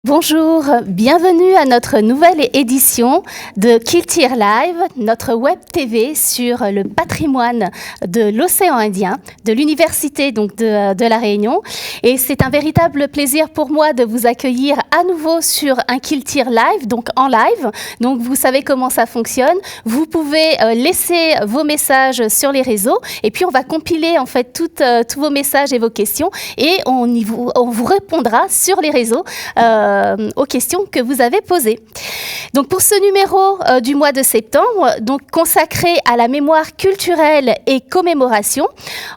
Bonjour, bienvenue à notre nouvelle édition de Culture Live, notre web TV sur le patrimoine de l'océan Indien, de l'université de La Réunion. Et c'est un véritable plaisir pour moi de vous accueillir à nouveau sur un Culture Live, donc en live. Donc vous savez comment ça fonctionne. Vous pouvez laisser vos messages sur les réseaux et puis on va compiler en fait tous vos messages et vos questions et on vous répondra sur les réseaux aux questions que vous avez posées. Donc pour ce numéro du mois de septembre, donc consacré à la mémoire culturelle et commémoration,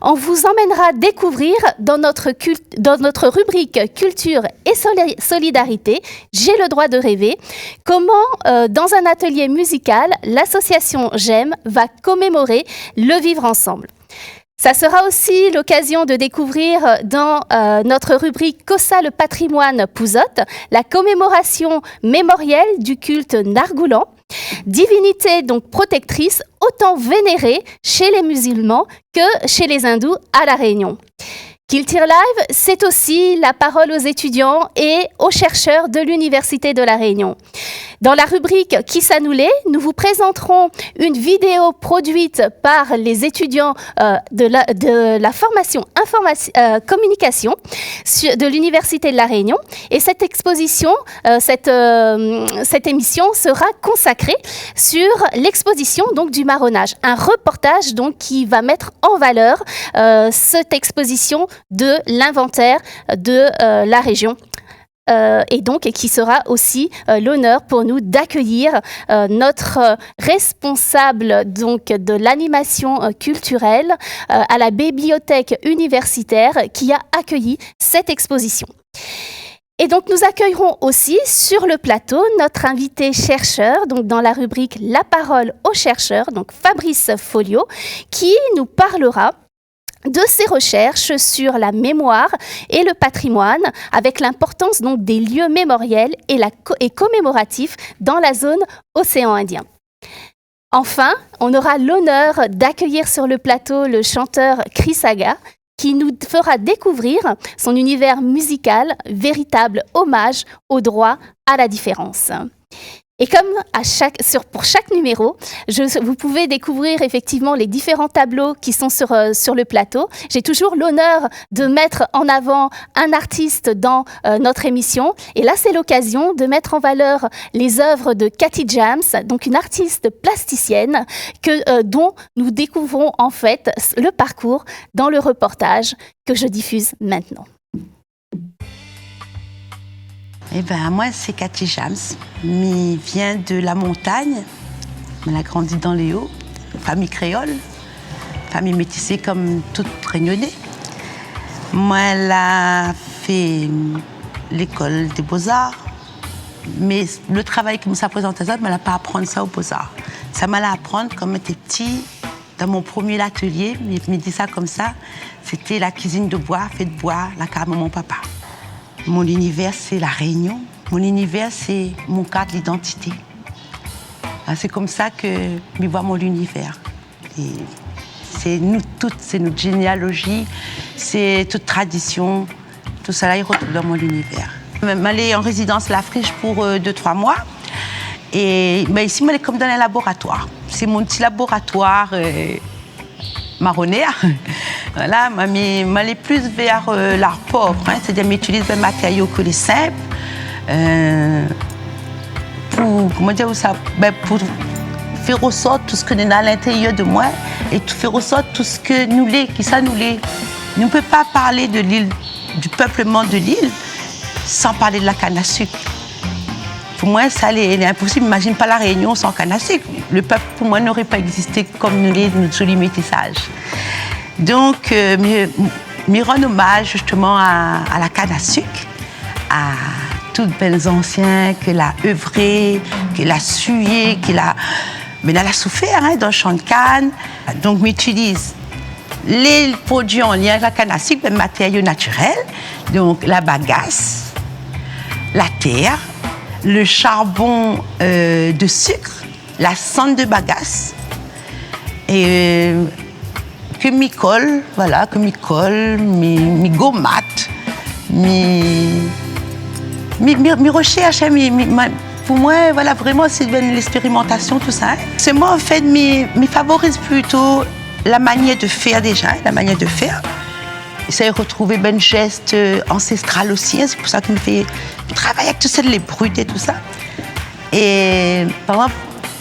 on vous emmènera découvrir dans notre rubrique Culture et Solidarité, J'ai le droit de rêver, comment dans un atelier musical, l'association GEM va commémorer le vivre ensemble. Ça sera aussi l'occasion de découvrir dans notre rubrique Kossa le patrimoine Pouzotte, la commémoration mémorielle du culte Nargoulan, divinité donc protectrice autant vénérée chez les musulmans que chez les hindous à La Réunion. Culture Live, c'est aussi la parole aux étudiants et aux chercheurs de l'Université de La Réunion. Dans la rubrique Qui ça nous l'est, nous vous présenterons une vidéo produite par les étudiants de la formation communication de l'Université de La Réunion. Et cette exposition, cette émission sera consacrée sur l'exposition donc du marronnage. Un reportage donc qui va mettre en valeur cette exposition de l'inventaire de la région. Et qui sera aussi l'honneur pour nous d'accueillir notre responsable donc de l'animation culturelle à la bibliothèque universitaire qui a accueilli cette exposition. Et donc nous accueillerons aussi sur le plateau notre invité chercheur, donc dans la rubrique La parole aux chercheurs, donc Fabrice Folliot, qui nous parlera de ses recherches sur la mémoire et le patrimoine, avec l'importance donc des lieux mémoriels et commémoratifs dans la zone océan Indien. Enfin, on aura l'honneur d'accueillir sur le plateau le chanteur Chris Aga, qui nous fera découvrir son univers musical, véritable hommage au droit à la différence. Et comme pour chaque numéro, vous pouvez découvrir effectivement les différents tableaux qui sont sur le plateau. J'ai toujours l'honneur de mettre en avant un artiste dans notre émission. Et là, c'est l'occasion de mettre en valeur les œuvres de Cathy James, donc une artiste plasticienne dont nous découvrons en fait le parcours dans le reportage que je diffuse maintenant. Eh ben, moi, c'est Cathy James. Elle vient de la montagne. Elle a grandi dans les Hauts, famille créole, famille métissée comme toute réunionnais. Moi, elle a fait l'école des beaux-arts. Mais le travail qui me présenté ça, elle n'a pas apprendre ça aux beaux-arts. Ça m'a apprendre quand j'étais petit, dans mon premier atelier. Je me dis ça comme ça. C'était la cuisine de bois, fait de bois, la cave de mon papa. Mon univers, c'est la Réunion. Mon univers, c'est mon cadre d'identité. C'est comme ça que je vois mon univers. Et c'est nous toutes, c'est notre généalogie, c'est toute tradition. Tout ça, là, il retrouve dans mon univers. Je suis allée en résidence La Friche pour 2-3 mois. Et ici, je suis comme dans un laboratoire. C'est mon petit laboratoire marronnaire. Voilà, je vais plus vers l'art pauvre, c'est-à-dire que j'utilise des matériaux que les simples pour faire ressortir tout ce que nous a à l'intérieur de moi et faire ressortir tout ce que nous l'est, qui ça nous l'est. Nous ne pouvons pas parler de l'île, du peuplement de l'île sans parler de la canne à sucre. Pour moi, ça est impossible. Imagine pas la Réunion sans canne à sucre. Le peuple, pour moi, n'aurait pas existé comme nous l'est, notre joli métissage. Donc, je rends hommage justement à la canne à sucre, à tous les anciens qu'elle a œuvré, qu'elle a sué, mais elle a souffert dans le champ de canne. Donc, j'utilise les produits en lien avec la canne à sucre, les matériaux naturels, donc la bagasse, la terre, le charbon de sucre, la cendre de bagasse, et que m'y colle, mes gommates, mes recherches, hein, pour moi, voilà, vraiment, c'est de l'expérimentation, tout ça. C'est moi, en fait, mes favorise plutôt la manière de faire déjà, la manière de faire. J'essaie de retrouver ben geste ancestral aussi, hein, c'est pour ça que je travaille avec tout ça, les brutes et tout ça. Et par exemple,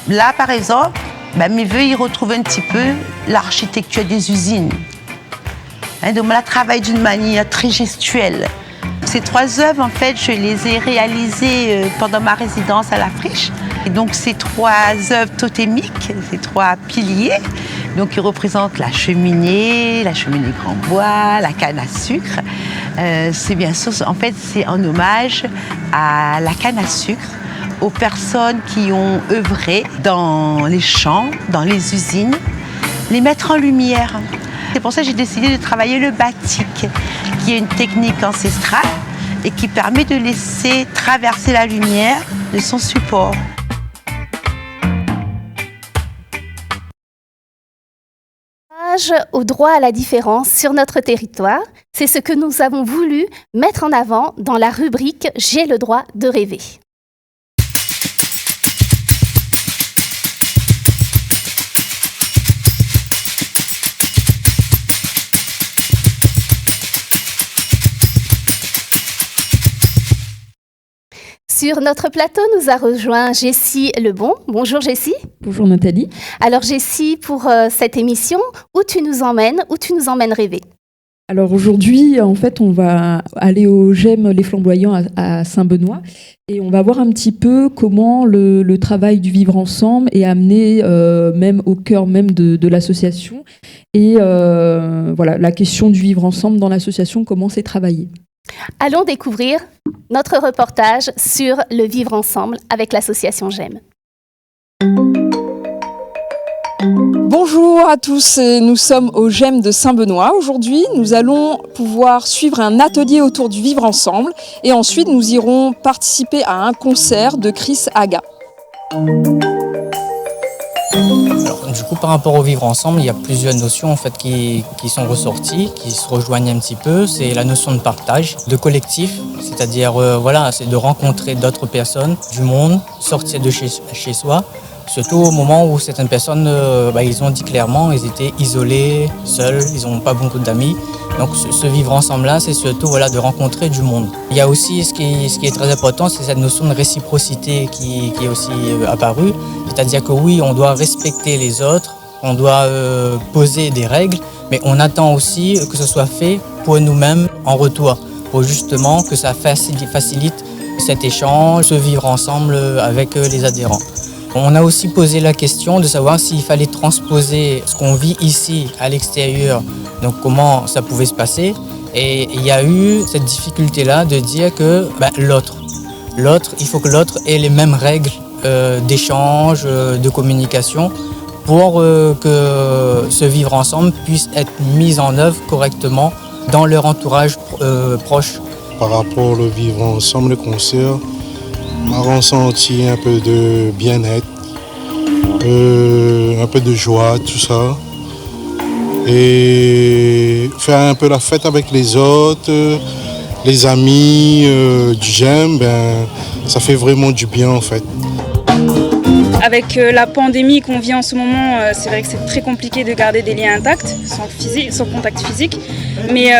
là, par exemple, ben, mes voeux, ils retrouvent un petit peu l'architecture des usines. Hein, donc, là, je travaille d'une manière très gestuelle. Ces 3 œuvres, en fait, je les ai réalisées pendant ma résidence à la Friche. Et donc, ces 3 œuvres totémiques, ces 3 piliers, donc, qui représentent la cheminée grand bois, la canne à sucre. C'est bien sûr, en fait, c'est en hommage à la canne à sucre, aux personnes qui ont œuvré dans les champs, dans les usines, les mettre en lumière. C'est pour ça que j'ai décidé de travailler le batik, qui est une technique ancestrale et qui permet de laisser traverser la lumière de son support. Au droit à la différence sur notre territoire, c'est ce que nous avons voulu mettre en avant dans la rubrique « J'ai le droit de rêver ». Sur notre plateau, nous a rejoint Jessie Lebon. Bonjour Jessie. Bonjour Nathalie. Alors Jessie, pour cette émission, où tu nous emmènes rêver? Alors aujourd'hui, en fait, on va aller au GEM Les Flamboyants à Saint-Benoît et on va voir un petit peu comment le travail du vivre ensemble est amené même au cœur même de l'association et voilà, la question du vivre ensemble dans l'association, comment c'est travaillé. Allons découvrir notre reportage sur le vivre ensemble avec l'association GEM. Bonjour à tous, nous sommes au GEM de Saint-Benoît. Aujourd'hui, nous allons pouvoir suivre un atelier autour du vivre ensemble et ensuite nous irons participer à un concert de Chris Aga. Alors, du coup, par rapport au vivre ensemble, il y a plusieurs notions en fait, qui sont ressorties, qui se rejoignent un petit peu. C'est la notion de partage, de collectif, c'est-à-dire voilà, c'est de rencontrer d'autres personnes du monde, sortir de chez soi. Surtout au moment où certaines personnes, ils ont dit clairement, ils étaient isolés, seuls, ils n'ont pas beaucoup d'amis. Donc ce vivre ensemble-là, c'est surtout voilà, de rencontrer du monde. Il y a aussi ce qui est très important, c'est cette notion de réciprocité qui est aussi apparue. C'est-à-dire que oui, on doit respecter les autres, on doit poser des règles, mais on attend aussi que ce soit fait pour nous-mêmes en retour, pour justement que ça facilite cet échange, ce vivre ensemble avec les adhérents. On a aussi posé la question de savoir s'il fallait transposer ce qu'on vit ici à l'extérieur, donc comment ça pouvait se passer. Et il y a eu cette difficulté-là de dire que l'autre, il faut que l'autre ait les mêmes règles d'échange, de communication pour que ce vivre ensemble puisse être mis en œuvre correctement dans leur entourage proche. Par rapport au vivre ensemble, le concert m'a ressenti un peu de bien-être, un peu de joie, tout ça. Et faire un peu la fête avec les autres, les amis du GEM, ça fait vraiment du bien en fait. Avec la pandémie qu'on vit en ce moment, c'est vrai que c'est très compliqué de garder des liens intacts, sans contact physique. Mais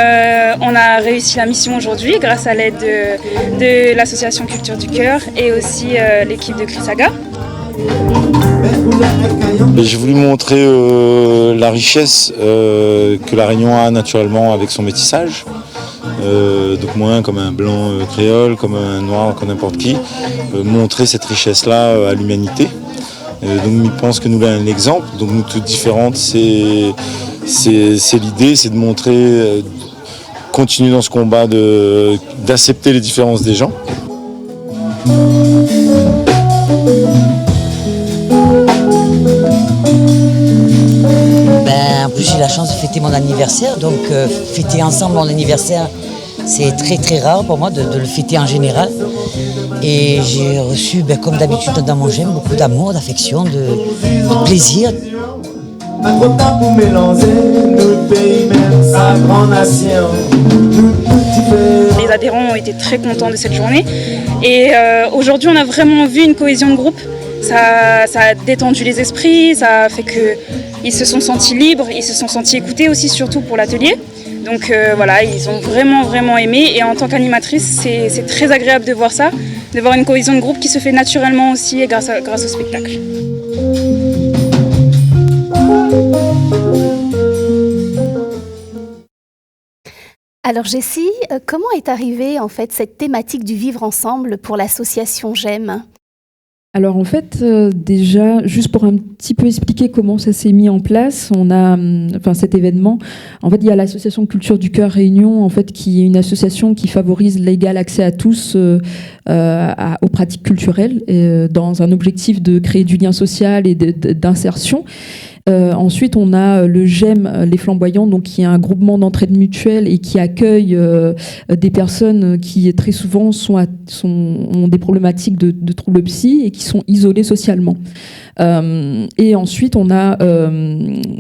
on a réussi la mission aujourd'hui grâce à l'aide de l'association Culture du Cœur et aussi l'équipe de Chris Aga. J'ai voulu montrer la richesse que la Réunion a naturellement avec son métissage. Donc moi, comme un blanc créole, comme un noir, comme n'importe qui, montrer cette richesse-là à l'humanité. Donc je pense que nous avons un exemple, donc nous toutes différentes, c'est l'idée, c'est de montrer, continuer dans ce combat d'accepter les différences des gens. En plus j'ai la chance de fêter mon anniversaire, donc fêter ensemble mon anniversaire, c'est très très rare pour moi de le fêter en général. Et j'ai reçu, comme d'habitude dans mon GEM, beaucoup d'amour, d'affection, de plaisir. Les les adhérents ont été très contents de cette journée. Et aujourd'hui, on a vraiment vu une cohésion de groupe. Ça a détendu les esprits, ça a fait qu'ils se sont sentis libres, ils se sont sentis écoutés aussi, surtout pour l'atelier. Donc voilà, ils ont vraiment aimé. Et en tant qu'animatrice, c'est très agréable de voir ça, de voir une cohésion de groupe qui se fait naturellement aussi grâce au spectacle. Alors Jessie, comment est arrivée en fait cette thématique du vivre ensemble pour l'association J'aime ? Alors en fait, déjà, juste pour un petit peu expliquer comment ça s'est mis en place, on a, cet événement, en fait, il y a l'association Culture du Cœur Réunion, en fait, qui est une association qui favorise l'égal accès à tous aux pratiques culturelles, dans un objectif de créer du lien social et d'insertion. Ensuite, on a le GEM, les Flamboyants, donc qui est un groupement d'entraide mutuelle et qui accueille des personnes qui très souvent ont des problématiques de troubles psy et qui sont isolées socialement. Et ensuite, on a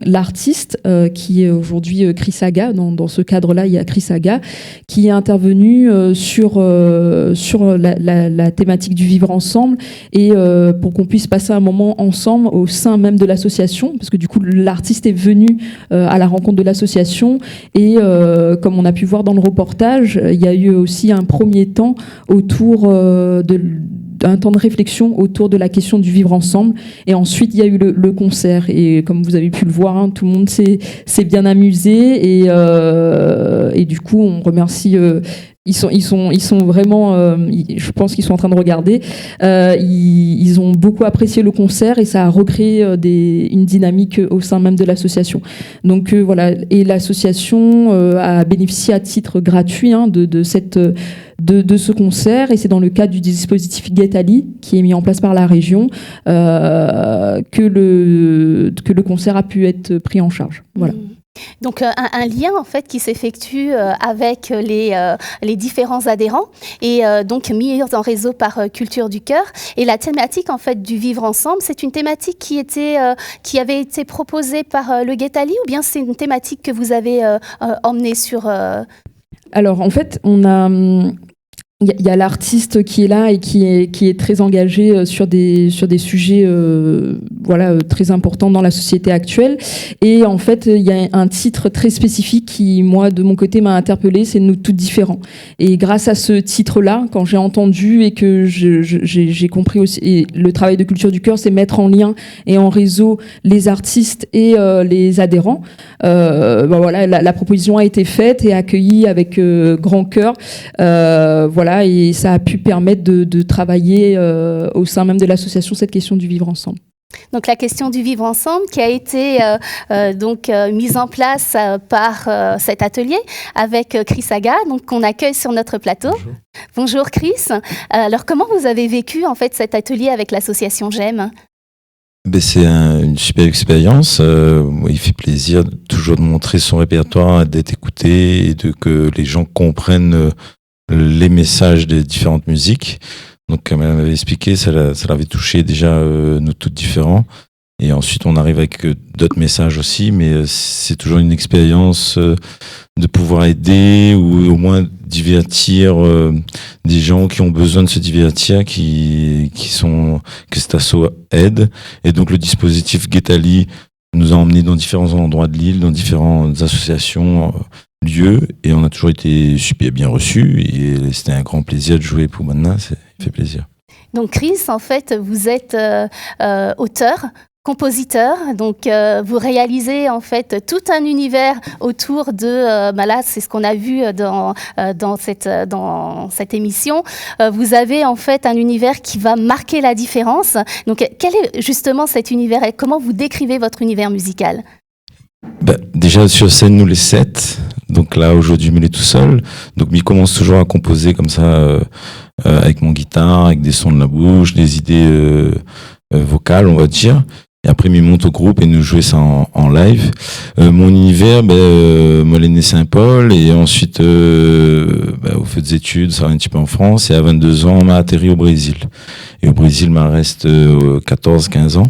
l'artiste qui est aujourd'hui Chris Aga. Dans ce cadre-là, il y a Chris Aga qui est intervenu sur la thématique du vivre ensemble et pour qu'on puisse passer un moment ensemble au sein même de l'association, parce que du coup, l'artiste est venu à la rencontre de l'association et comme on a pu voir dans le reportage, il y a eu aussi un premier temps autour un temps de réflexion autour de la question du vivre ensemble. Et ensuite, il y a eu le concert. Et comme vous avez pu le voir, hein, tout le monde s'est bien amusé. Et du coup, on remercie... Ils sont vraiment, je pense qu'ils sont en train de regarder. Ils ont beaucoup apprécié le concert et ça a recréé une dynamique au sein même de l'association. Donc voilà, et l'association a bénéficié à titre gratuit de ce concert et c'est dans le cadre du dispositif Get Ali qui est mis en place par la région que le concert a pu être pris en charge. Voilà. Donc un lien en fait qui s'effectue avec les différents adhérents et donc mis en réseau par Culture du Cœur. Et la thématique en fait du vivre ensemble, c'est une thématique qui avait été proposée par le Get Ali ou bien c'est une thématique que vous avez emmenée sur Alors en fait, il y a l'artiste qui est là et qui est très engagé sur des sujets très importants dans la société actuelle. Et en fait, il y a un titre très spécifique qui, moi, de mon côté, m'a interpellée, c'est Nous toutes différents. Et grâce à ce titre-là, quand j'ai entendu et que j'ai compris aussi, et le travail de Culture du Cœur, c'est mettre en lien et en réseau les artistes et les adhérents. La proposition a été faite et accueillie avec grand cœur. Et ça a pu permettre de travailler au sein même de l'association cette question du vivre ensemble. Donc la question du vivre ensemble qui a été mise en place par cet atelier avec Chris Aga, donc qu'on accueille sur notre plateau. Bonjour Chris. Alors comment vous avez vécu en fait cet atelier avec l'association J'aime ? C'est une super expérience. Il fait plaisir toujours de montrer son répertoire, d'être écouté et que les gens comprennent les messages des différentes musiques. Donc, comme elle m'avait expliqué, ça l'avait touché déjà, Nous toutes différents. Et ensuite, on arrive avec d'autres messages aussi, mais c'est toujours une expérience de pouvoir aider ou au moins divertir des gens qui ont besoin de se divertir, que cet asso aide. Et donc, le dispositif Get Ali nous a emmenés dans différents endroits de l'île, dans différentes associations, lieux, et on a toujours été super bien reçus et c'était un grand plaisir de jouer pour Manna, ça fait plaisir. Donc Chris, en fait, vous êtes auteur, compositeur, donc vous réalisez en fait tout un univers autour de, là c'est ce qu'on a vu dans cette émission, vous avez en fait un univers qui va marquer la différence. Donc quel est justement cet univers et comment vous décrivez votre univers musical ? Déjà sur scène, nous les 7, donc là aujourd'hui je me l'ai tout seul, donc je commence toujours à composer comme ça avec mon guitare, avec des sons de la bouche, des idées vocales on va dire, et après je monte au groupe et nous jouer ça en live. Mon univers, Molène Saint-Paul, et ensuite au fait des études, ça va un petit peu en France, et à 22 ans on m'a atterri au Brésil, et au Brésil il me reste 14-15 ans.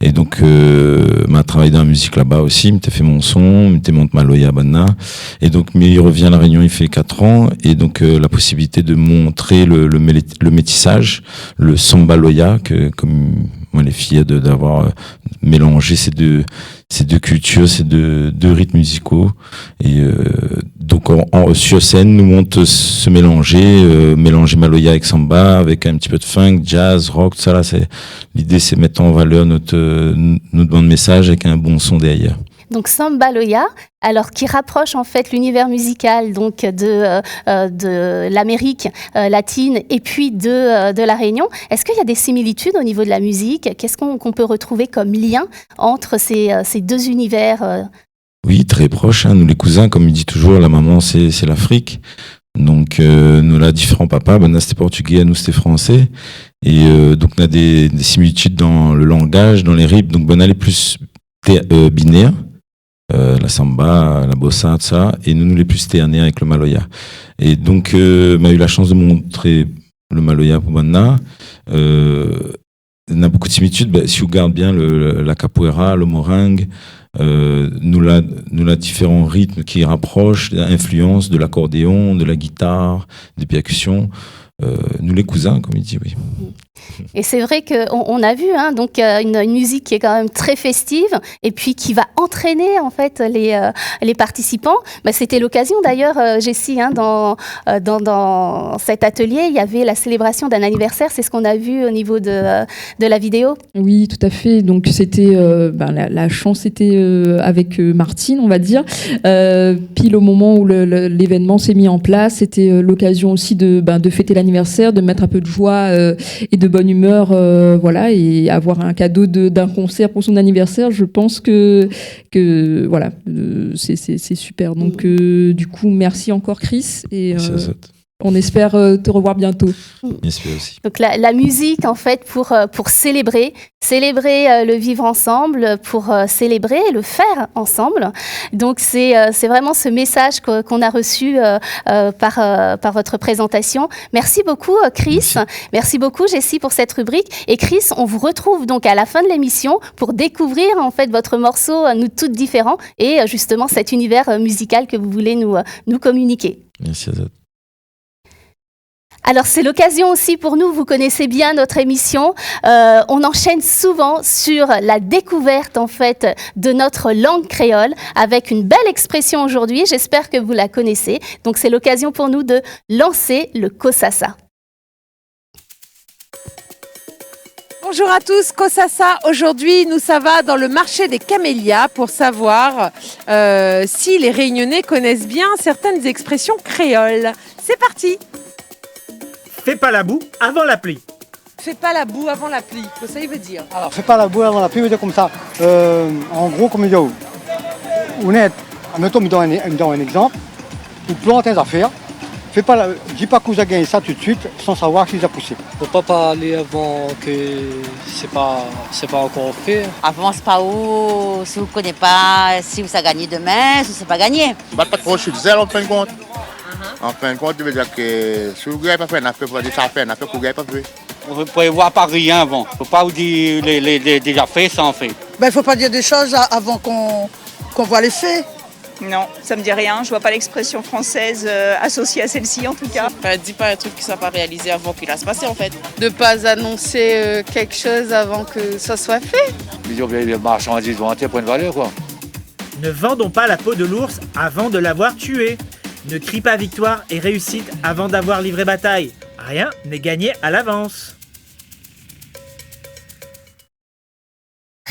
Et donc, m'a travaillé dans la musique là-bas aussi, m'a fait mon son, m'a monté Maloya Banna. Et donc, mais il revient à La Réunion, il fait 4 ans. Et donc, la possibilité de montrer le métissage, le sambaloya, que, comme moi, les filles, d'avoir mélangé ces deux cultures, ces deux rythmes musicaux. Et donc, sur scène, nous montre se mélanger Maloya avec samba, avec un petit peu de funk, jazz, rock, tout ça là. L'idée, c'est mettre en valeur notre bande message avec un bon son derrière. Donc Sambaloya, alors qui rapproche en fait l'univers musical donc de l'Amérique latine et puis de la Réunion. Est-ce qu'il y a des similitudes au niveau de la musique? Qu'est-ce qu'on peut retrouver comme lien entre ces deux univers Oui, très proches. Nous les cousins, comme il dit toujours, la maman c'est l'Afrique. Donc nous là différents papas, Bana c'était portugais, nous c'était français. Et donc on a des similitudes dans le langage, dans les rythmes. Donc Bana les plus binaires. La samba, la bossa, tout ça, et nous les plus ternaires avec le maloya. Et donc, m'a eu la chance de montrer le maloya pour Banna. On a beaucoup de similitudes. Si on regarde bien la capoeira, le moringue, nous la différents rythmes qui rapprochent, l'influence de l'accordéon, de la guitare, des percussions. Nous les cousins, comme il dit, oui. Et c'est vrai qu'on a vu donc une musique qui est quand même très festive et puis qui va entraîner en fait les participants. C'était l'occasion d'ailleurs, Jessie, dans cet atelier, il y avait la célébration d'un anniversaire. C'est ce qu'on a vu au niveau de la vidéo. Oui, tout à fait. Donc c'était la chance était avec Martine, on va dire. Pile au moment où l'événement s'est mis en place, c'était l'occasion aussi de fêter l'anniversaire, de mettre un peu de joie et de bonne humeur, voilà, et avoir un cadeau d'un concert pour son anniversaire, je pense que voilà, c'est super. Donc du coup, merci encore Chris et on espère te revoir bientôt. J'espère aussi. Donc la musique en fait pour célébrer le vivre ensemble, pour célébrer le faire ensemble. Donc c'est vraiment ce message qu'on a reçu par votre présentation. Merci beaucoup Chris, merci beaucoup Jessie pour cette rubrique. Et Chris, on vous retrouve donc à la fin de l'émission pour découvrir en fait votre morceau Nous toutes différents et justement cet univers musical que vous voulez nous communiquer. Merci à vous. Alors c'est l'occasion aussi pour nous, vous connaissez bien notre émission, on enchaîne souvent sur la découverte en fait de notre langue créole avec une belle expression aujourd'hui, j'espère que vous la connaissez. Donc c'est l'occasion pour nous de lancer le Kosasa. Bonjour à tous, Kosasa. Aujourd'hui, nous ça va dans le marché des camélias pour savoir si les Réunionnais connaissent bien certaines expressions créoles. C'est parti. Fais pas la boue avant la pluie. Fais pas la boue avant la pluie, que ça veut dire. Alors, fais pas la boue avant la pluie, veut dire comme ça. En gros, comme il dit, mettons, un exemple. Tu plantes tes affaires. Dis pas que vous avez gagné ça tout de suite sans savoir si ça a poussé. Faut pas parler avant que c'est pas encore fait. Avance pas où, si vous ne connaissez pas si vous avez gagné demain, si vous n'avez pas gagné. Pas trop sur zèle en fin de compte. En fin de compte, ça veut dire que si vous n'avez pas fait, on a fait pour dire ça fait, on a fait pour gagner pas fait. On ne peut voir pas rien avant. Il ne faut pas vous dire déjà fait sans fait. Il ne faut pas dire des choses avant qu'on voit les faits. Non, ça me dit rien. Je vois pas l'expression française associée à celle-ci en tout cas. Dis pas un truc qui ne soit pas réalisé avant qu'il a se passé en fait. De pas annoncer quelque chose avant que ça soit fait. Les marchandises vont entrer pour une valeur quoi. Ne vendons pas la peau de l'ours avant de l'avoir tué. Ne crie pas victoire et réussite avant d'avoir livré bataille. Rien n'est gagné à l'avance.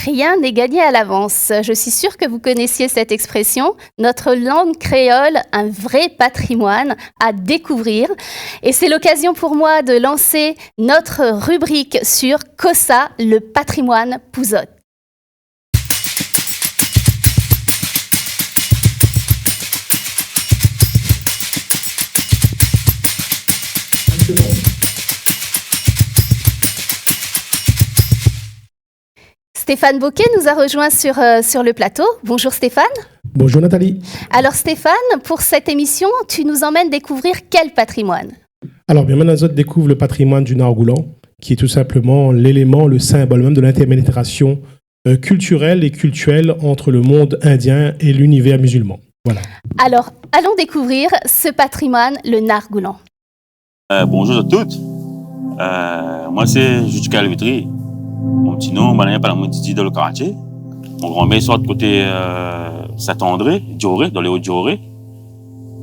Rien n'est gagné à l'avance. Je suis sûre que vous connaissiez cette expression. Notre langue créole, un vrai patrimoine à découvrir. Et c'est l'occasion pour moi de lancer notre rubrique sur Kosa, le patrimoine Pouzotte. Stéphane Bocquet nous a rejoint sur le plateau. Bonjour Stéphane. Bonjour Nathalie. Alors Stéphane, pour cette émission, tu nous emmènes découvrir quel patrimoine? Alors bien maintenant, on découvre le patrimoine du Nargoulan, qui est tout simplement l'élément, le symbole même de l'intermédiation culturels et cultuels entre le monde indien et l'univers musulman. Voilà. Alors, allons découvrir ce patrimoine, le Nargoulan. Bonjour à toutes. Moi, c'est Judica Vitry. Mon petit nom, je parle dans le quartier. Mon grand-mère sort de côté Saint-André, Dioré, dans les Hauts-Dioré.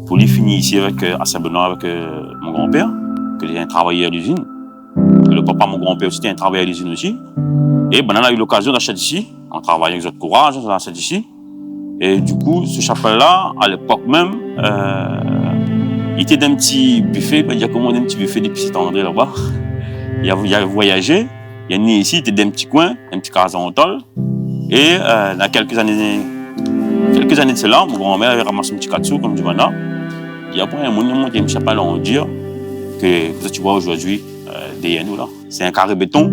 Pour lui finir ici avec, à Saint-Benoît avec mon grand-père, qui était un travailleur à l'usine. Le papa, mon grand-père aussi, était un travailleur à l'usine aussi. Et ben, on a eu l'occasion d'acheter ici, en travaillant avec notre courage, on a acheté ici. Et du coup, ce chapelle-là, à l'époque même, il était d'un petit buffet, il a commandé un petit buffet depuis Saint-André là-bas. Il a voyagé, il est né ici, il était d'un petit coin, un petit casa en tôle. Et dans quelques années de cela, mon grand-mère avait ramassé un petit katsu comme du mana. Il y a pas un monument qui est un chapelle en dire que tu vois aujourd'hui derrière nous là. C'est un carré béton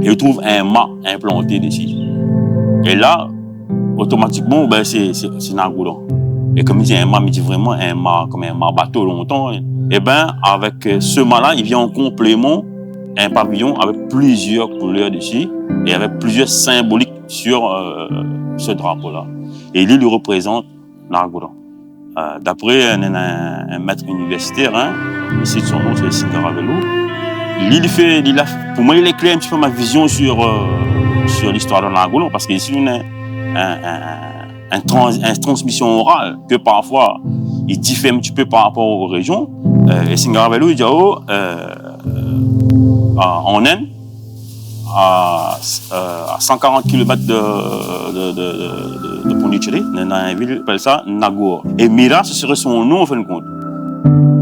et il trouve un mât implanté dessus. Et là, automatiquement, ben, c'est Nargoulan. Et comme il dit un mât, il dit vraiment un mât, comme un mât bateau longtemps. Et ben, avec ce mât-là, il vient en complément un pavillon avec plusieurs couleurs dessus et avec plusieurs symboliques sur ce drapeau-là. Et lui représente Nargoulan. D'après un maître universitaire, hein, ici son nom c'est Singaravelou, pour moi il éclaire un petit peu ma vision sur l'histoire de Nargoulan, parce qu'ici on a une transmission orale que parfois il diffère un petit peu par rapport aux régions. Et Singaravelou il dit en Inde, à 140 km de Pondicherry, dans une ville qui appelle ça Nagaur. Et Mira, ce serait son nom en fin de compte.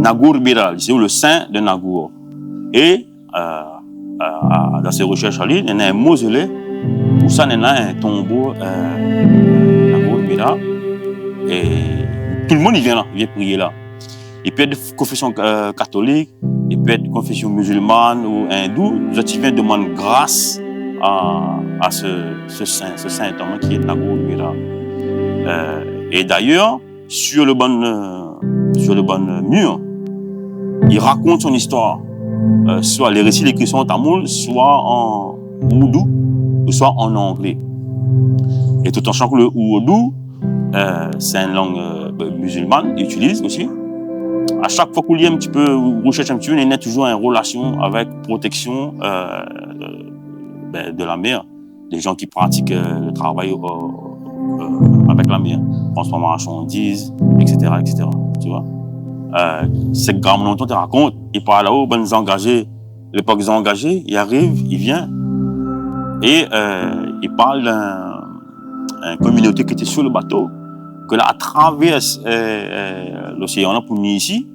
Nagaur Mira, c'est le saint de Nagaur. Et dans ses recherches à lui, il y a un mausolée, où ça, il y a un tombeau Nagaur Mira. Et tout le monde il vient prier là. Il peut être de confession catholique, il peut être de confession musulmane ou hindoue. Nous vient demander grâce à ce saint homme qui est Nagaur Mira. Et d'ailleurs, sur le bon mur, il raconte son histoire. Soit les récits écrits sont en tamoul, soit en oudou, ou soit en anglais. Et tout en sachant que le oudou, c'est une langue musulmane, il utilise aussi. À chaque fois qu'on lit un petit peu, ou recherche un petit peu, il y a toujours une relation avec protection de la mer, des gens qui pratiquent le travail avec la mer, transport marchandises, etc., etc. Tu vois? C'est grand longtemps tu racontes, il parle là-haut, ben engagés, l'époque des engagés, il arrive, il vient, et il parle d'une communauté qui était sur le bateau, que là, à travers l'océan pour venir ici,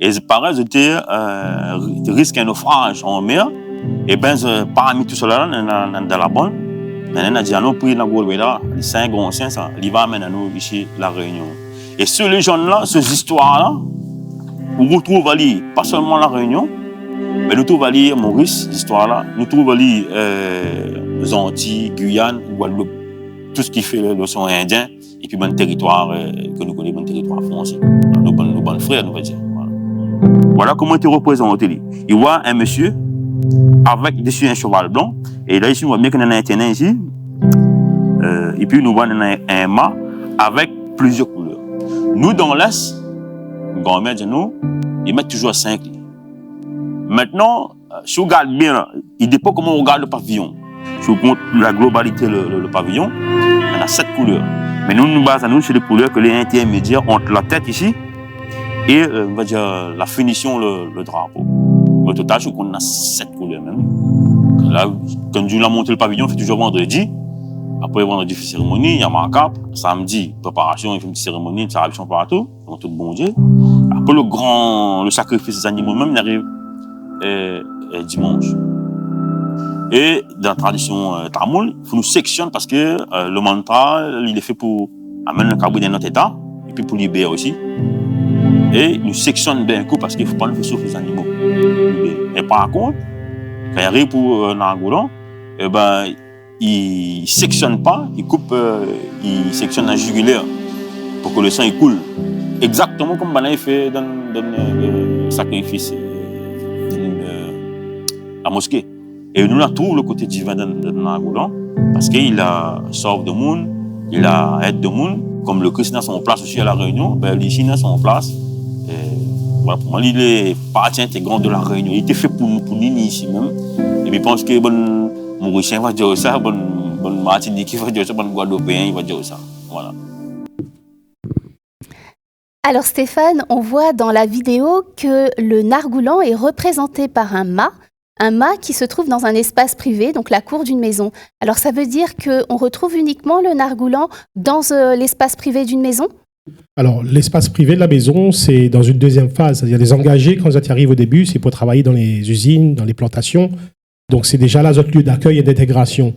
et pareil, ils risquent un naufrage en mer, et ben parmi tout cela, dans la bonne, on a dit à nous, pour Nagaur Mira, les 5 grands saints, il va amener nous ici la Réunion. Et ces légendes-là, ces histoires-là, on retrouve à lire pas seulement la Réunion, mais nous trouvons à lire Maurice, l'histoire là, nous trouvons à lire les Antilles, Guyane, Guadeloupe, tout ce qui fait l'océan Indien, et puis bon territoire que nous connaissons, bon territoire français, nos bons frères, nous va dire. Voilà comment il est représenté. Il voit un monsieur avec dessus un cheval blanc, et là ici on voit bien qu'il y a un intérêt ici, et puis nous voyons un mât avec plusieurs couleurs. Nous dans l'Est, grand-mère dit nous, ils mettent toujours 5. Maintenant, si on regarde bien, il dépend comment on regarde le pavillon. Si on compte la globalité le pavillon, il y en a 7 couleurs. Mais nous nous basons sur les couleurs que les intermédiaires entre la tête ici et on va dire la finition, le drapeau. Au total, je crois qu'on a 7 couleurs même. Là, quand nous avons monté le pavillon, on fait toujours vendredi. Après vendredi, il fait cérémonie, il y a ma cape. Samedi, préparation, il fait une petite cérémonie, une salutation partout, dans tout bon Dieu. Après le sacrifice des animaux même, il arrive dimanche. Et dans la tradition tamoul, il faut nous sectionner parce que le mantra, il est fait pour amener le carbone dans notre état, et puis pour libérer aussi. Et nous sectionne bien un coup parce qu'il ne faut pas nous faire souffrir les animaux. Et par contre, quand il arrive pour Nargoulan, eh ben, il ne sectionne pas, il coupe, il sectionne la jugulaire pour que le sang il coule. Exactement comme il fait dans le sacrifice de la mosquée. Et nous, on trouve le côté divin de Nargoulan. Parce qu'il a sauve de monde, il a aide de monde. Comme le Christ n'a son place aussi à La Réunion, ben, les Chinois sont en place. Et voilà, pour moi, il est partie intégrante de La Réunion. Il était fait pour nous ici même. Et puis je pense que bon Mauricien va dire ça, bon Martinique va dire ça, bon Guadeloupéen va dire ça. Voilà. Alors Stéphane, on voit dans la vidéo que le nargoulan est représenté par un mât qui se trouve dans un espace privé, donc la cour d'une maison. Alors ça veut dire qu'on retrouve uniquement le nargoulan dans l'espace privé d'une maison ? Alors, l'espace privé de la maison, c'est dans une deuxième phase. C'est-à-dire les engagés, quand ils arrivent au début, c'est pour travailler dans les usines, dans les plantations. Donc, c'est déjà là notre lieu d'accueil et d'intégration.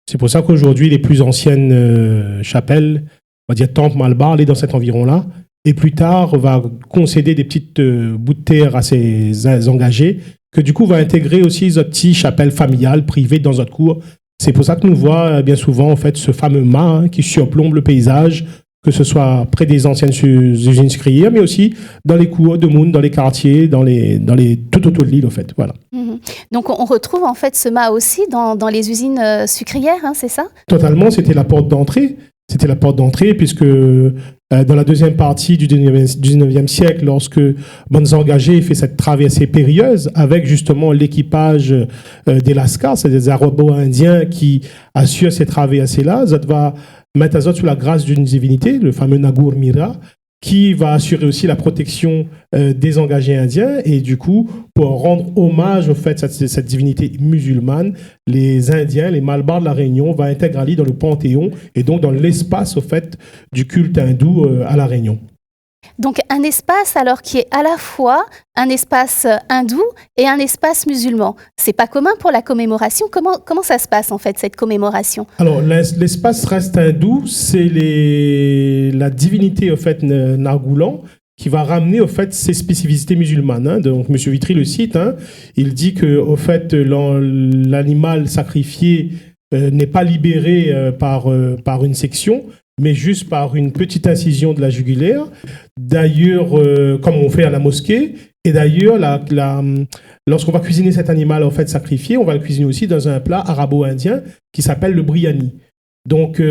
C'est pour ça qu'aujourd'hui, les plus anciennes chapelles, on va dire temple Malbar, elle est dans cet environ-là. Et plus tard, on va concéder des petites bouts de terre à ces engagés, que du coup, va intégrer aussi notre petite chapelle familiale privée dans notre cour. C'est pour ça que nous voit bien souvent, en fait, ce fameux mât qui surplombe le paysage, que ce soit près des anciennes usines sucrières, mais aussi dans les cours de Moun, dans les quartiers, dans les tout autour de l'île, en fait. Voilà. Donc, on retrouve en fait ce mât aussi dans les usines sucrières, hein, c'est ça ? Totalement, c'était la porte d'entrée. C'était la porte d'entrée, puisque dans la deuxième partie du 19e siècle, lorsque Bonnes Engagés fait cette traversée périlleuse avec justement l'équipage des Lascars, c'est des Arabo-Indiens qui assurent ces traversées-là, ça va mettre à sous la grâce d'une divinité, le fameux Nagur Mira, qui va assurer aussi la protection des engagés indiens. Et du coup, pour rendre hommage au fait cette divinité musulmane, les Indiens, les Malbars de la Réunion, vont intégrer dans le panthéon et donc dans l'espace au fait du culte hindou à la Réunion. Donc un espace alors qui est à la fois un espace hindou et un espace musulman. C'est pas commun pour la commémoration. Comment ça se passe en fait cette commémoration ? Alors l'espace reste hindou, c'est la divinité au fait Nargoulan qui va ramener au fait ses spécificités musulmanes. Hein. Donc M. Vitry le cite, hein, il dit que au fait l'animal sacrifié n'est pas libéré par une section, mais juste par une petite incision de la jugulaire. D'ailleurs, comme on fait à la mosquée, et d'ailleurs, lorsqu'on va cuisiner cet animal en fait sacrifié, on va le cuisiner aussi dans un plat arabo-indien qui s'appelle le biryani. Donc,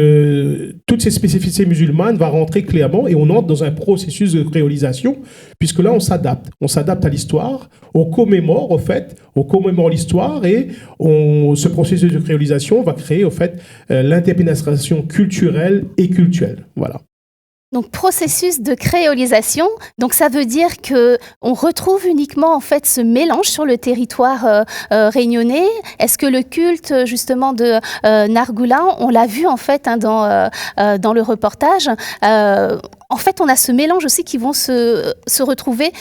toutes ces spécificités musulmanes vont rentrer clairement et on entre dans un processus de créolisation, puisque là, on s'adapte. On s'adapte à l'histoire, on commémore, on commémore l'histoire et ce processus de créolisation va créer, l'interpénétration culturelle et cultuelle. Voilà. Donc, processus de créolisation, donc ça veut dire qu'on retrouve uniquement en fait ce mélange sur le territoire réunionnais. Est-ce que le culte justement de Nargoulan, on l'a vu en fait dans le reportage, en fait on a ce mélange aussi qui va se retrouver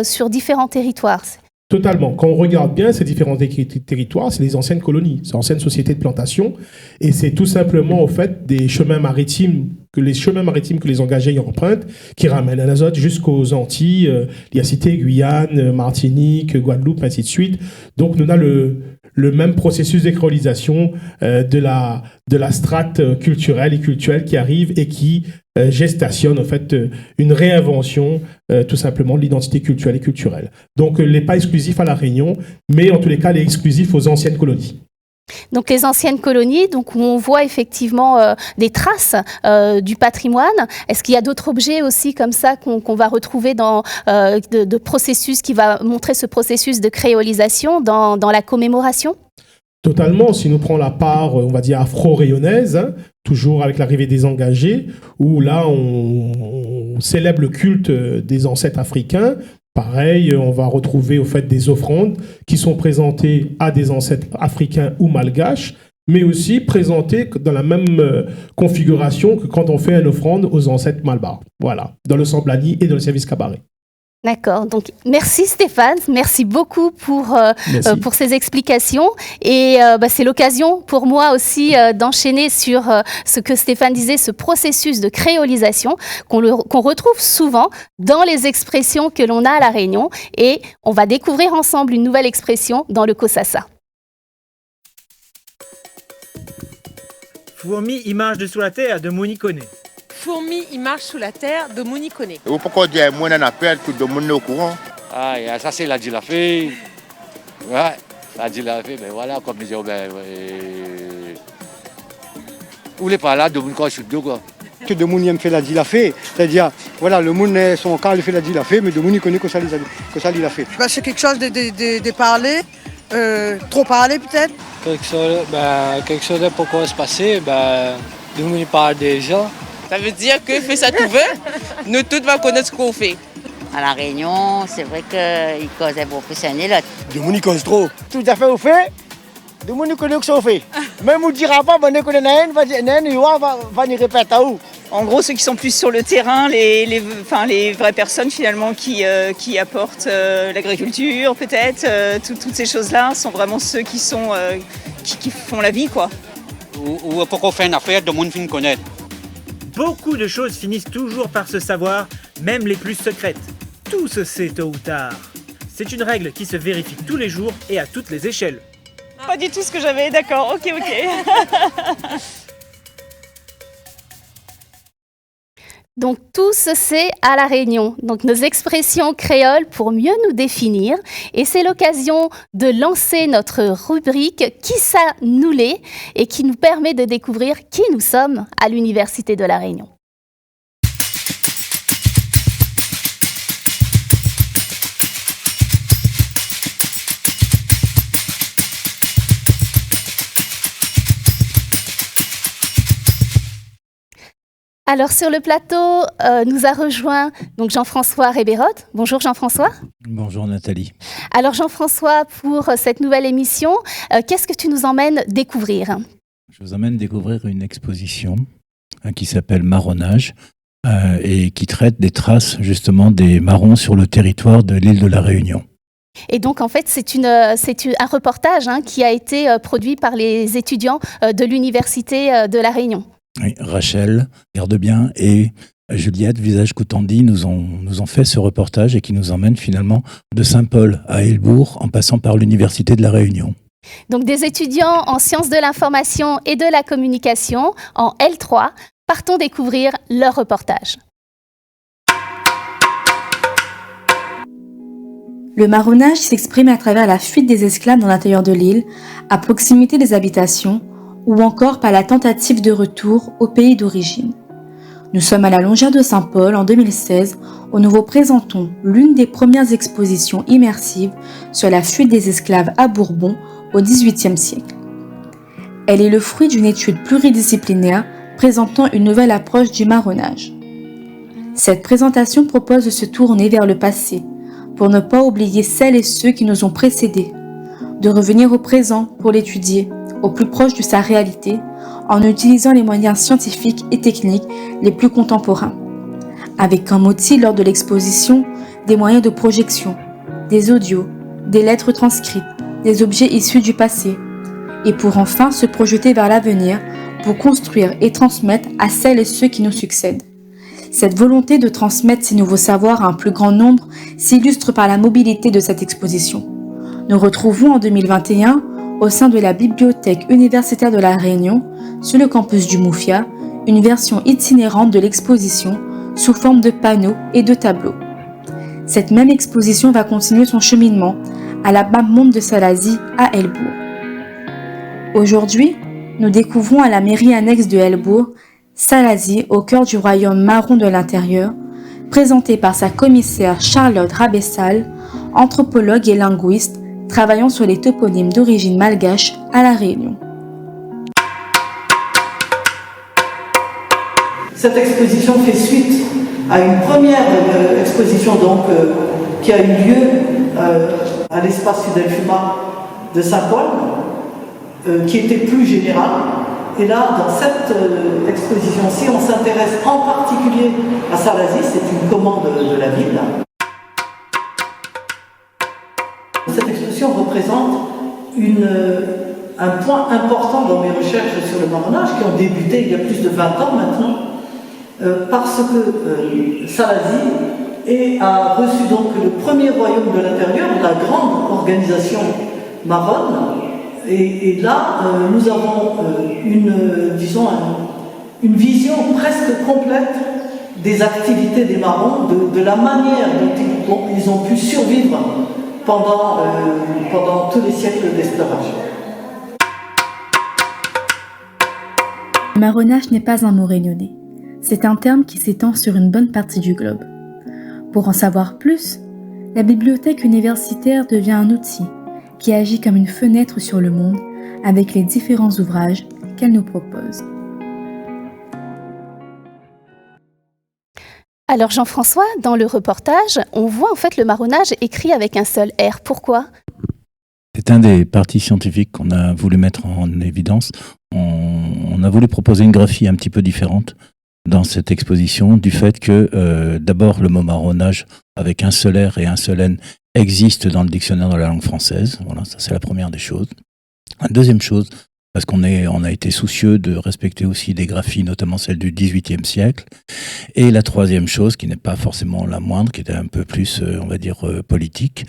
sur différents territoires. Totalement. Quand on regarde bien ces différents territoires, c'est les anciennes colonies, c'est anciennes sociétés de plantation, et c'est tout simplement au fait des chemins maritimes que les engagés empruntent, qui ramènent l'azote jusqu'aux Antilles. Il y a cité Guyane, Martinique, Guadeloupe, ainsi de suite. Donc nous avons le même processus d'écréolisation de la strate culturelle et culturelle qui arrive et qui gestationne en fait une réinvention tout simplement de l'identité culturelle et culturelle. Donc elle n'est pas exclusif à la Réunion, mais en tous les cas elle est exclusif aux anciennes colonies. Donc les anciennes colonies, donc où on voit effectivement des traces du patrimoine. Est-ce qu'il y a d'autres objets aussi comme ça qu'on va retrouver dans de processus qui va montrer ce processus de créolisation dans la commémoration ? Totalement, si nous prenons la part, on va dire, afro-rayonnaise, hein, toujours avec l'arrivée des engagés, où là, on célèbre le culte des ancêtres africains. Pareil, on va retrouver au fait des offrandes qui sont présentées à des ancêtres africains ou malgaches, mais aussi présentées dans la même configuration que quand on fait une offrande aux ancêtres malbars. Voilà, dans le Samblani et dans le service cabaret. D'accord, donc merci Stéphane, merci beaucoup pour ces explications et c'est l'occasion pour moi aussi d'enchaîner sur ce que Stéphane disait, ce processus de créolisation qu'on retrouve souvent dans les expressions que l'on a à La Réunion et on va découvrir ensemble une nouvelle expression dans le Kosasa. Fourmi, image de sous la terre de Monikone. Fourmi, il marche sous la terre de Monikone. Et vous pourquoi dire moi on appelle tout le monde est au courant? Ah, ça c'est la dit la fille. Ouais, La dilafé, ben voilà, comme disait, où les pas là, de mon corps, je suis deux, quoi. Que de moun aime fait la dilafé, c'est-à-dire, voilà, le moun, son camp, il fait la dilafé, mais de moun, il connaît que ça l'a fait. Bah, c'est quelque chose de parler, trop parler peut-être. Quelque chose de pourquoi se passer, de moun, il parle déjà. Ça veut dire que fait ça tout veut, nous tous va connaître ce qu'on fait. À La Réunion, c'est vrai qu'ils causent beaucoup, c'est un élève. De moun, il cause trop. Tout à fait au fait. De moun, il connaît que ça fait. Même on dira pas, on connaît naine, va y répéter à où. En gros, ceux qui sont plus sur le terrain, les vraies personnes finalement qui apportent l'agriculture, peut-être, toutes ces choses-là, sont vraiment ceux qui font la vie, quoi. Ou quand on fait une affaire, tout le monde finit connaître. Beaucoup de choses finissent toujours par se savoir, même les plus secrètes. Tout se sait tôt ou tard. C'est une règle qui se vérifie tous les jours et à toutes les échelles. Pas du tout ce que j'avais, d'accord, ok. Donc tout se sait à La Réunion, donc nos expressions créoles pour mieux nous définir. Et c'est l'occasion de lancer notre rubrique « Qui ça nous l'est » et qui nous permet de découvrir qui nous sommes à l'Université de La Réunion. Alors sur le plateau, nous a rejoint donc Jean-François Rébérode. Bonjour Jean-François. Bonjour Nathalie. Alors Jean-François, pour cette nouvelle émission, qu'est-ce que tu nous emmènes découvrir ? Je vous emmène découvrir une exposition qui s'appelle Marronnage et qui traite des traces justement des marrons sur le territoire de l'île de la Réunion. Et donc en fait c'est un reportage qui a été produit par les étudiants de l'Université de la Réunion. Oui, Rachel Gardebien et Juliette Visage-Coutandi nous ont fait ce reportage et qui nous emmène finalement de Saint-Paul à Helbourg en passant par l'Université de la Réunion. Donc des étudiants en sciences de l'information et de la communication en L3, partons découvrir leur reportage. Le marronnage s'exprime à travers la fuite des esclaves dans l'intérieur de l'île, à proximité des habitations, ou encore par la tentative de retour au pays d'origine. Nous sommes à la longère de Saint-Paul en 2016 où nous vous présentons l'une des premières expositions immersives sur la fuite des esclaves à Bourbon au XVIIIe siècle. Elle est le fruit d'une étude pluridisciplinaire présentant une nouvelle approche du marronnage. Cette présentation propose de se tourner vers le passé pour ne pas oublier celles et ceux qui nous ont précédés, de revenir au présent pour l'étudier au plus proche de sa réalité, en utilisant les moyens scientifiques et techniques les plus contemporains. Avec comme outil lors de l'exposition des moyens de projection, des audios, des lettres transcrites, des objets issus du passé, et pour enfin se projeter vers l'avenir pour construire et transmettre à celles et ceux qui nous succèdent. Cette volonté de transmettre ces nouveaux savoirs à un plus grand nombre s'illustre par la mobilité de cette exposition. Nous retrouvons en 2021 au sein de la Bibliothèque universitaire de La Réunion, sur le campus du Moufia, une version itinérante de l'exposition sous forme de panneaux et de tableaux. Cette même exposition va continuer son cheminement à la Mapmonde de Salazie à Helbourg. Aujourd'hui, nous découvrons à la mairie annexe de Helbourg, Salazie au cœur du royaume marron de l'intérieur, présentée par sa commissaire Charlotte Rabessal, anthropologue et linguiste, travaillant sur les toponymes d'origine malgache à La Réunion. Cette exposition fait suite à une première exposition qui a eu lieu à l'espace Sud-Elfuma de Saint-Paul, qui était plus générale. Et là, dans cette exposition-ci, on s'intéresse en particulier à Salazie, c'est une commande de la ville. Cette exposition représente un point important dans mes recherches sur le marronnage, qui ont débuté il y a plus de 20 ans maintenant, parce que Salazie a reçu donc le premier royaume de l'intérieur, la grande organisation marronne, et là nous avons une vision presque complète des activités des marrons, de la manière dont ils ont pu survivre pendant tous les siècles d'esclavage. Le marronnage n'est pas un mot réunionnais. C'est un terme qui s'étend sur une bonne partie du globe. Pour en savoir plus, la bibliothèque universitaire devient un outil qui agit comme une fenêtre sur le monde avec les différents ouvrages qu'elle nous propose. Alors Jean-François, dans le reportage, on voit en fait le marronnage écrit avec un seul R. Pourquoi ? C'est un des partis scientifiques qu'on a voulu mettre en évidence. On a voulu proposer une graphie un petit peu différente dans cette exposition, du fait que d'abord le mot marronnage avec un seul R et un seul N existe dans le dictionnaire de la langue française. Voilà, ça c'est la première des choses. La deuxième chose, parce qu'on a été soucieux de respecter aussi des graphies, notamment celles du XVIIIe siècle. Et la troisième chose, qui n'est pas forcément la moindre, qui était un peu plus, on va dire, politique,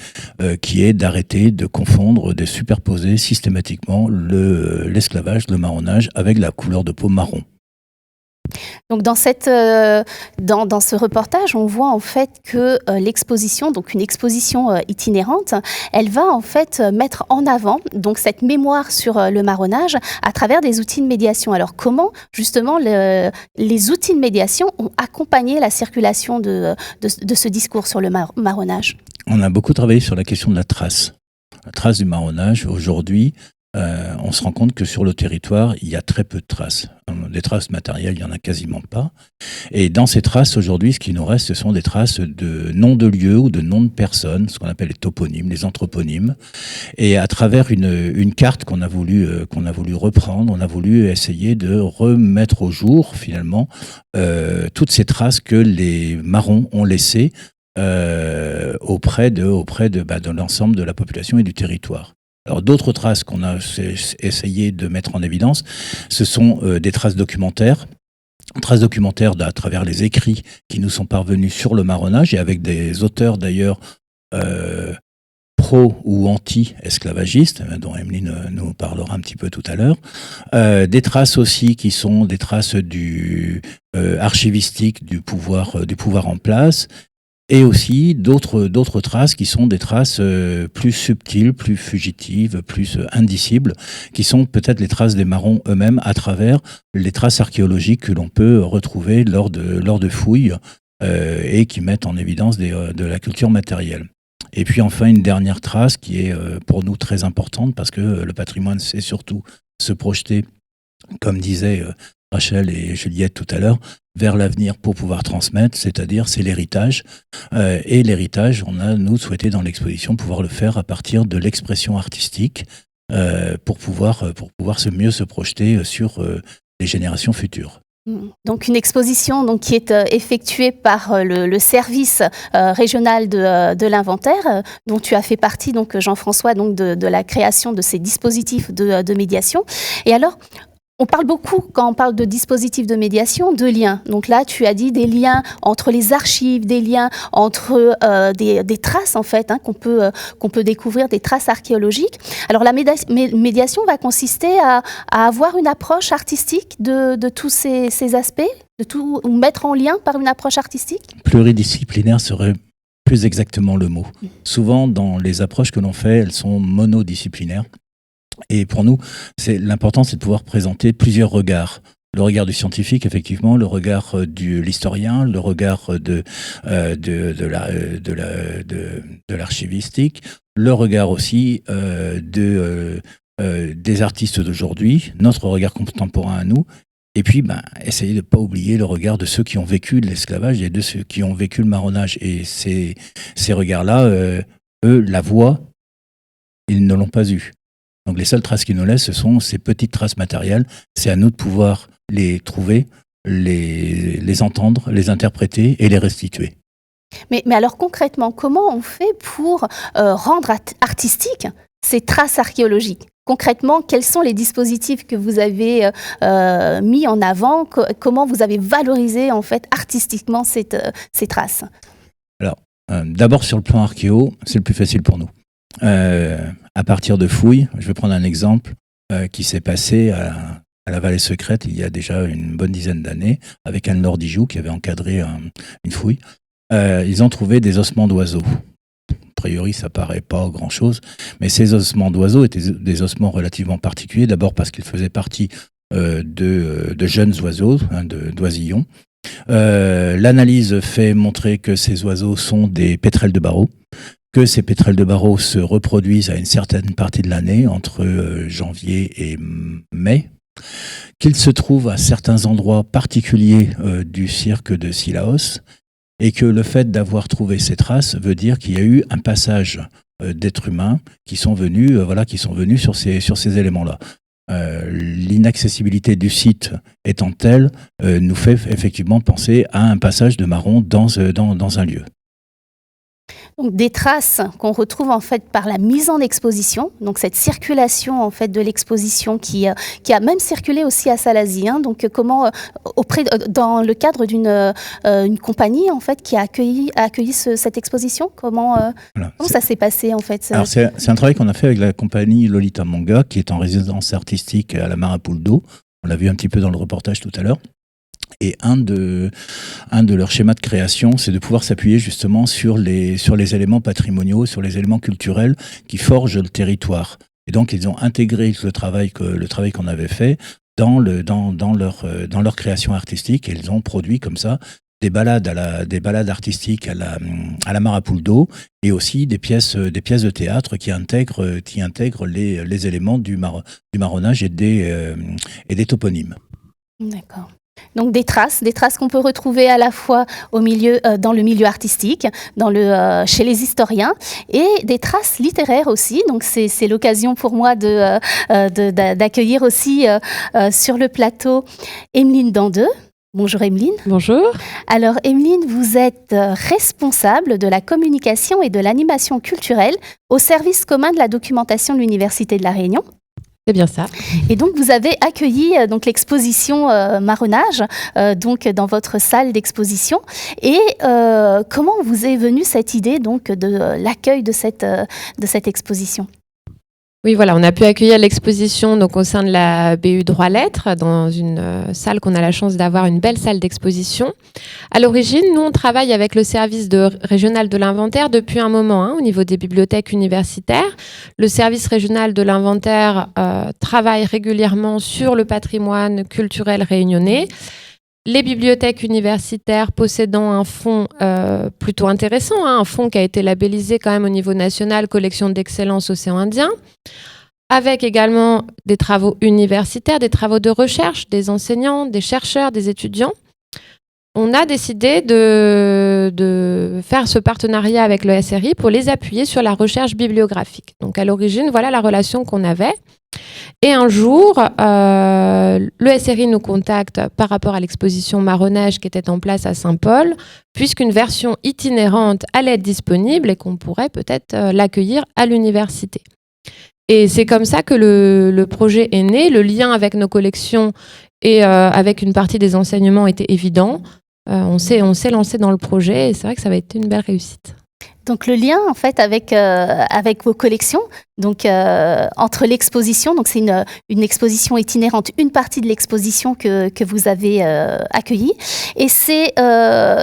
qui est d'arrêter de confondre, de superposer systématiquement l'esclavage, le marronnage, avec la couleur de peau marron. Donc dans ce reportage, on voit en fait que l'exposition, donc une exposition itinérante, elle va en fait mettre en avant donc cette mémoire sur le marronnage à travers des outils de médiation. Alors comment justement les outils de médiation ont accompagné la circulation de ce discours sur le marronnage ? On a beaucoup travaillé sur la question de la trace du marronnage. Aujourd'hui, on se rend compte que sur le territoire, il y a très peu de traces. Des traces matérielles, il n'y en a quasiment pas. Et dans ces traces, aujourd'hui, ce qui nous reste, ce sont des traces de noms de lieux ou de noms de personnes, ce qu'on appelle les toponymes, les anthroponymes. Et à travers une carte qu'on a voulu reprendre, on a voulu essayer de remettre au jour, finalement, toutes ces traces que les marrons ont laissées auprès de l'ensemble de la population et du territoire. Alors d'autres traces qu'on a essayé de mettre en évidence, ce sont des traces documentaires à travers les écrits qui nous sont parvenus sur le marronnage et avec des auteurs d'ailleurs pro ou anti-esclavagistes, dont Emeline nous parlera un petit peu tout à l'heure. Des traces aussi qui sont des traces archivistiques du pouvoir en place. Et aussi d'autres traces qui sont des traces plus subtiles, plus fugitives, plus indicibles, qui sont peut-être les traces des marrons eux-mêmes à travers les traces archéologiques que l'on peut retrouver lors de fouilles et qui mettent en évidence de la culture matérielle. Et puis enfin une dernière trace qui est pour nous très importante parce que le patrimoine c'est surtout se projeter, comme disaient Rachel et Juliette tout à l'heure, vers l'avenir pour pouvoir transmettre, c'est-à-dire c'est l'héritage. Et l'héritage, on a, nous, souhaité dans l'exposition pouvoir le faire à partir de l'expression artistique pour pouvoir mieux se projeter sur les générations futures. Donc une exposition qui est effectuée par le service régional de l'inventaire, dont tu as fait partie, donc Jean-François, donc de la création de ces dispositifs de médiation. Et alors, on parle beaucoup, quand on parle de dispositifs de médiation, de liens. Donc là, tu as dit des liens entre les archives, des liens entre des traces, en fait, qu'on peut découvrir, des traces archéologiques. Alors la médiation va consister à avoir une approche artistique de tous ces aspects, ou mettre en lien par une approche artistique ? Pluridisciplinaire serait plus exactement le mot. Souvent, dans les approches que l'on fait, elles sont monodisciplinaires. Et pour nous, l'important, c'est de pouvoir présenter plusieurs regards. Le regard du scientifique, effectivement, le regard de l'historien, le regard de l'archivistique, le regard aussi des artistes d'aujourd'hui, notre regard contemporain à nous, et puis essayer de ne pas oublier le regard de ceux qui ont vécu de l'esclavage et de ceux qui ont vécu le marronnage. Et ces regards-là, eux, la voient, ils ne l'ont pas eu. Donc les seules traces qu'ils nous laissent, ce sont ces petites traces matérielles. C'est à nous de pouvoir les trouver, les entendre, les interpréter et les restituer. Mais alors concrètement, comment on fait pour rendre artistiques ces traces archéologiques ? Concrètement, quels sont les dispositifs que vous avez mis en avant ? Comment vous avez valorisé en fait artistiquement ces traces ? Alors, d'abord sur le plan archéo, c'est le plus facile pour nous. À partir de fouilles, je vais prendre un exemple qui s'est passé à la Vallée Secrète il y a déjà une bonne dizaine d'années avec Anne-Laure Dijoux qui avait encadré une fouille. Ils ont trouvé des ossements d'oiseaux priori, ça paraît pas grand-chose. Mais ces ossements d'oiseaux étaient des ossements relativement particuliers. D'abord parce qu'ils faisaient partie de jeunes oiseaux, d'oisillons. L'analyse fait montrer que ces oiseaux sont des pétrels de Barreau, que ces pétrels de Barreau se reproduisent à une certaine partie de l'année, entre janvier et mai, qu'ils se trouvent à certains endroits particuliers du cirque de Cilaos, et que le fait d'avoir trouvé ces traces veut dire qu'il y a eu un passage d'êtres humains qui sont venus sur ces éléments-là. L'inaccessibilité du site étant telle, nous fait effectivement penser à un passage de marron dans un lieu. Donc des traces qu'on retrouve en fait par la mise en exposition, donc cette circulation en fait de l'exposition qui a même circulé aussi à Salazie. Donc comment dans le cadre d'une compagnie en fait qui a accueilli cette exposition, comment ça s'est passé en fait? Alors c'est un travail qu'on a fait avec la compagnie Lolita Manga qui est en résidence artistique à la Marapouldo. On l'a vu un petit peu dans le reportage tout à l'heure. Et un de leurs schémas de création, c'est de pouvoir s'appuyer justement sur les éléments patrimoniaux, sur les éléments culturels qui forgent le territoire. Et donc, ils ont intégré le travail qu'on avait fait dans leur création artistique, et ils ont produit comme ça des balades artistiques à la Marapouldo, et aussi des pièces de théâtre qui intègrent les éléments du marronnage et des toponymes. D'accord. Donc des traces qu'on peut retrouver à la fois dans le milieu artistique, chez les historiens, et des traces littéraires aussi. Donc c'est l'occasion pour moi d'accueillir aussi sur le plateau Emeline Dandeux. Bonjour Emeline. Bonjour. Alors Emeline, vous êtes responsable de la communication et de l'animation culturelle au service commun de la documentation de l'Université de La Réunion. C'est bien ça. Et donc, vous avez accueilli l'exposition Marronnage dans votre salle d'exposition. Et comment vous est venue cette idée de l'accueil de cette exposition ? Oui, voilà, on a pu accueillir l'exposition au sein de la BU Droit Lettres, dans une salle qu'on a la chance d'avoir, une belle salle d'exposition. À l'origine, nous, on travaille avec le service régional de l'inventaire depuis un moment, au niveau des bibliothèques universitaires. Le service régional de l'inventaire travaille régulièrement sur le patrimoine culturel réunionnais. Les bibliothèques universitaires possédant un fonds plutôt intéressant, un fonds qui a été labellisé quand même au niveau national, collection d'excellence Océan Indien, avec également des travaux universitaires, des travaux de recherche, des enseignants, des chercheurs, des étudiants. On a décidé de faire ce partenariat avec le SRI pour les appuyer sur la recherche bibliographique. Donc à l'origine, voilà la relation qu'on avait. Et un jour, le SRI nous contacte par rapport à l'exposition Marronnage qui était en place à Saint-Paul, puisqu'une version itinérante allait être disponible et qu'on pourrait peut-être l'accueillir à l'université. Et c'est comme ça que le projet est né. Le lien avec nos collections et avec une partie des enseignements était évident. On s'est lancé dans le projet et c'est vrai que ça va être une belle réussite. Donc le lien en fait avec vos collections, entre l'exposition, donc c'est une exposition itinérante, une partie de l'exposition que vous avez accueillie, et c'est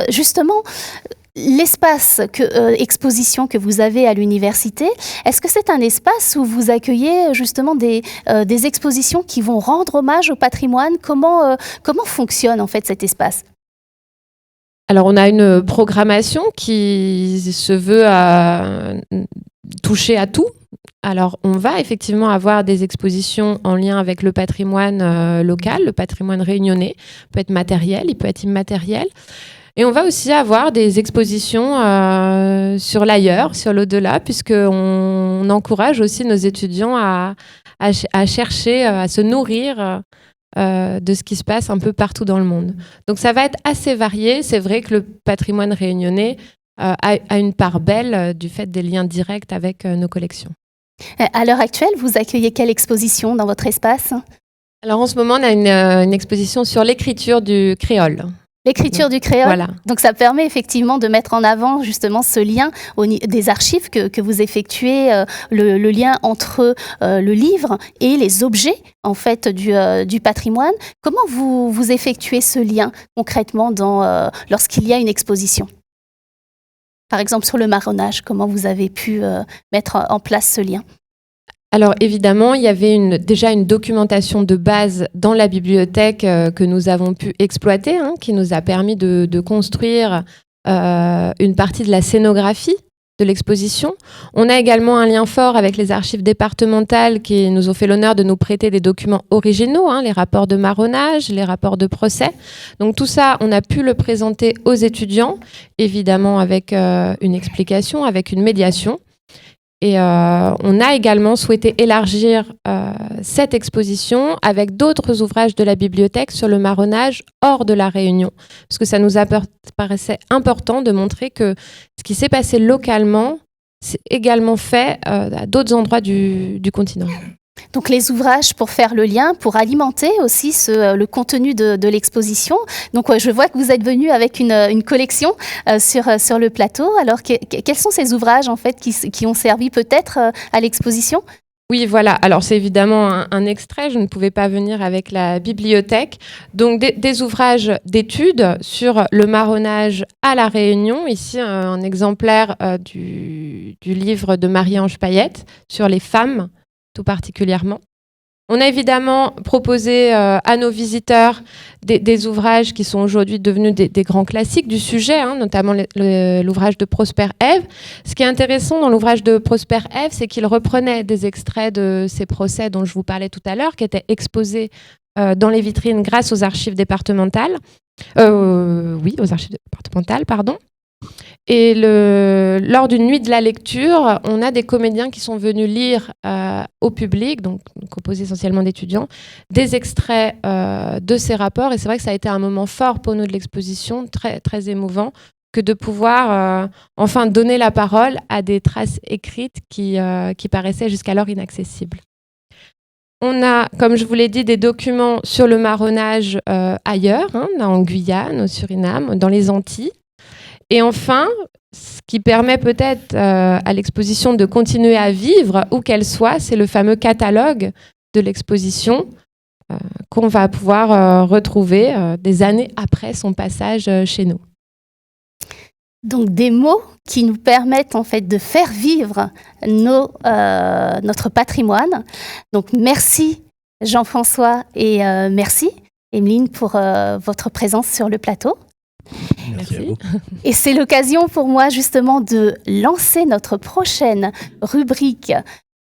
justement l'espace exposition que vous avez à l'université. Est-ce que c'est un espace où vous accueillez justement des expositions qui vont rendre hommage au patrimoine ? Comment fonctionne en fait cet espace ? Alors, on a une programmation qui se veut toucher à tout. Alors, on va effectivement avoir des expositions en lien avec le patrimoine local, le patrimoine réunionnais. Il peut être matériel, il peut être immatériel. Et on va aussi avoir des expositions sur l'ailleurs, sur l'au-delà, puisqu'on encourage aussi nos étudiants à chercher, à se nourrir de ce qui se passe un peu partout dans le monde. Donc ça va être assez varié. C'est vrai que le patrimoine réunionnais a une part belle du fait des liens directs avec nos collections. À l'heure actuelle, vous accueillez quelle exposition dans votre espace ? Alors en ce moment, on a une exposition sur l'écriture du créole. L'écriture du créole. Voilà. Donc ça permet effectivement de mettre en avant justement ce lien des archives que vous effectuez, le lien entre le livre et les objets en fait du patrimoine. Comment vous effectuez ce lien concrètement lorsqu'il y a une exposition ? Par exemple, sur le marronnage, comment vous avez pu mettre en place ce lien ? Alors évidemment, il y avait déjà une documentation de base dans la bibliothèque que nous avons pu exploiter, qui nous a permis de construire une partie de la scénographie de l'exposition. On a également un lien fort avec les archives départementales qui nous ont fait l'honneur de nous prêter des documents originaux, les rapports de marronnage, les rapports de procès. Donc tout ça, on a pu le présenter aux étudiants, évidemment avec une explication, avec une médiation. Et on a également souhaité élargir cette exposition avec d'autres ouvrages de la bibliothèque sur le marronnage hors de la Réunion. Parce que ça nous paraissait important de montrer que ce qui s'est passé localement, c'est également fait à d'autres endroits du continent. Donc les ouvrages pour faire le lien, pour alimenter aussi le contenu de l'exposition. Donc je vois que vous êtes venu avec une collection sur le plateau. Alors quels sont ces ouvrages en fait qui ont servi peut-être à l'exposition ? Oui, voilà. Alors, c'est évidemment un extrait. Je ne pouvais pas venir avec la bibliothèque. Donc, des ouvrages d'études sur le marronnage à La Réunion. Ici, un exemplaire du livre de Marie-Ange Payette sur les femmes, tout particulièrement. On a évidemment proposé à nos visiteurs des ouvrages qui sont aujourd'hui devenus des grands classiques du sujet, notamment l'ouvrage de Prosper Ève. Ce qui est intéressant dans l'ouvrage de Prosper Ève, c'est qu'il reprenait des extraits de ces procès dont je vous parlais tout à l'heure, qui étaient exposés dans les vitrines grâce aux archives départementales. Aux archives départementales, pardon. Et lors d'une nuit de la lecture, on a des comédiens qui sont venus lire au public, donc composé essentiellement d'étudiants, des extraits de ces rapports. Et c'est vrai que ça a été un moment fort pour nous de l'exposition, très, très émouvant, que de pouvoir enfin donner la parole à des traces écrites qui paraissaient jusqu'alors inaccessibles. On a, comme je vous l'ai dit, des documents sur le marronnage ailleurs, en Guyane, au Suriname, dans les Antilles. Et enfin, ce qui permet peut-être à l'exposition de continuer à vivre, où qu'elle soit, c'est le fameux catalogue de l'exposition qu'on va pouvoir retrouver des années après son passage chez nous. Donc des mots qui nous permettent en fait de faire vivre notre patrimoine. Donc merci Jean-François et merci Emeline pour votre présence sur le plateau. Merci. Et c'est l'occasion pour moi justement de lancer notre prochaine rubrique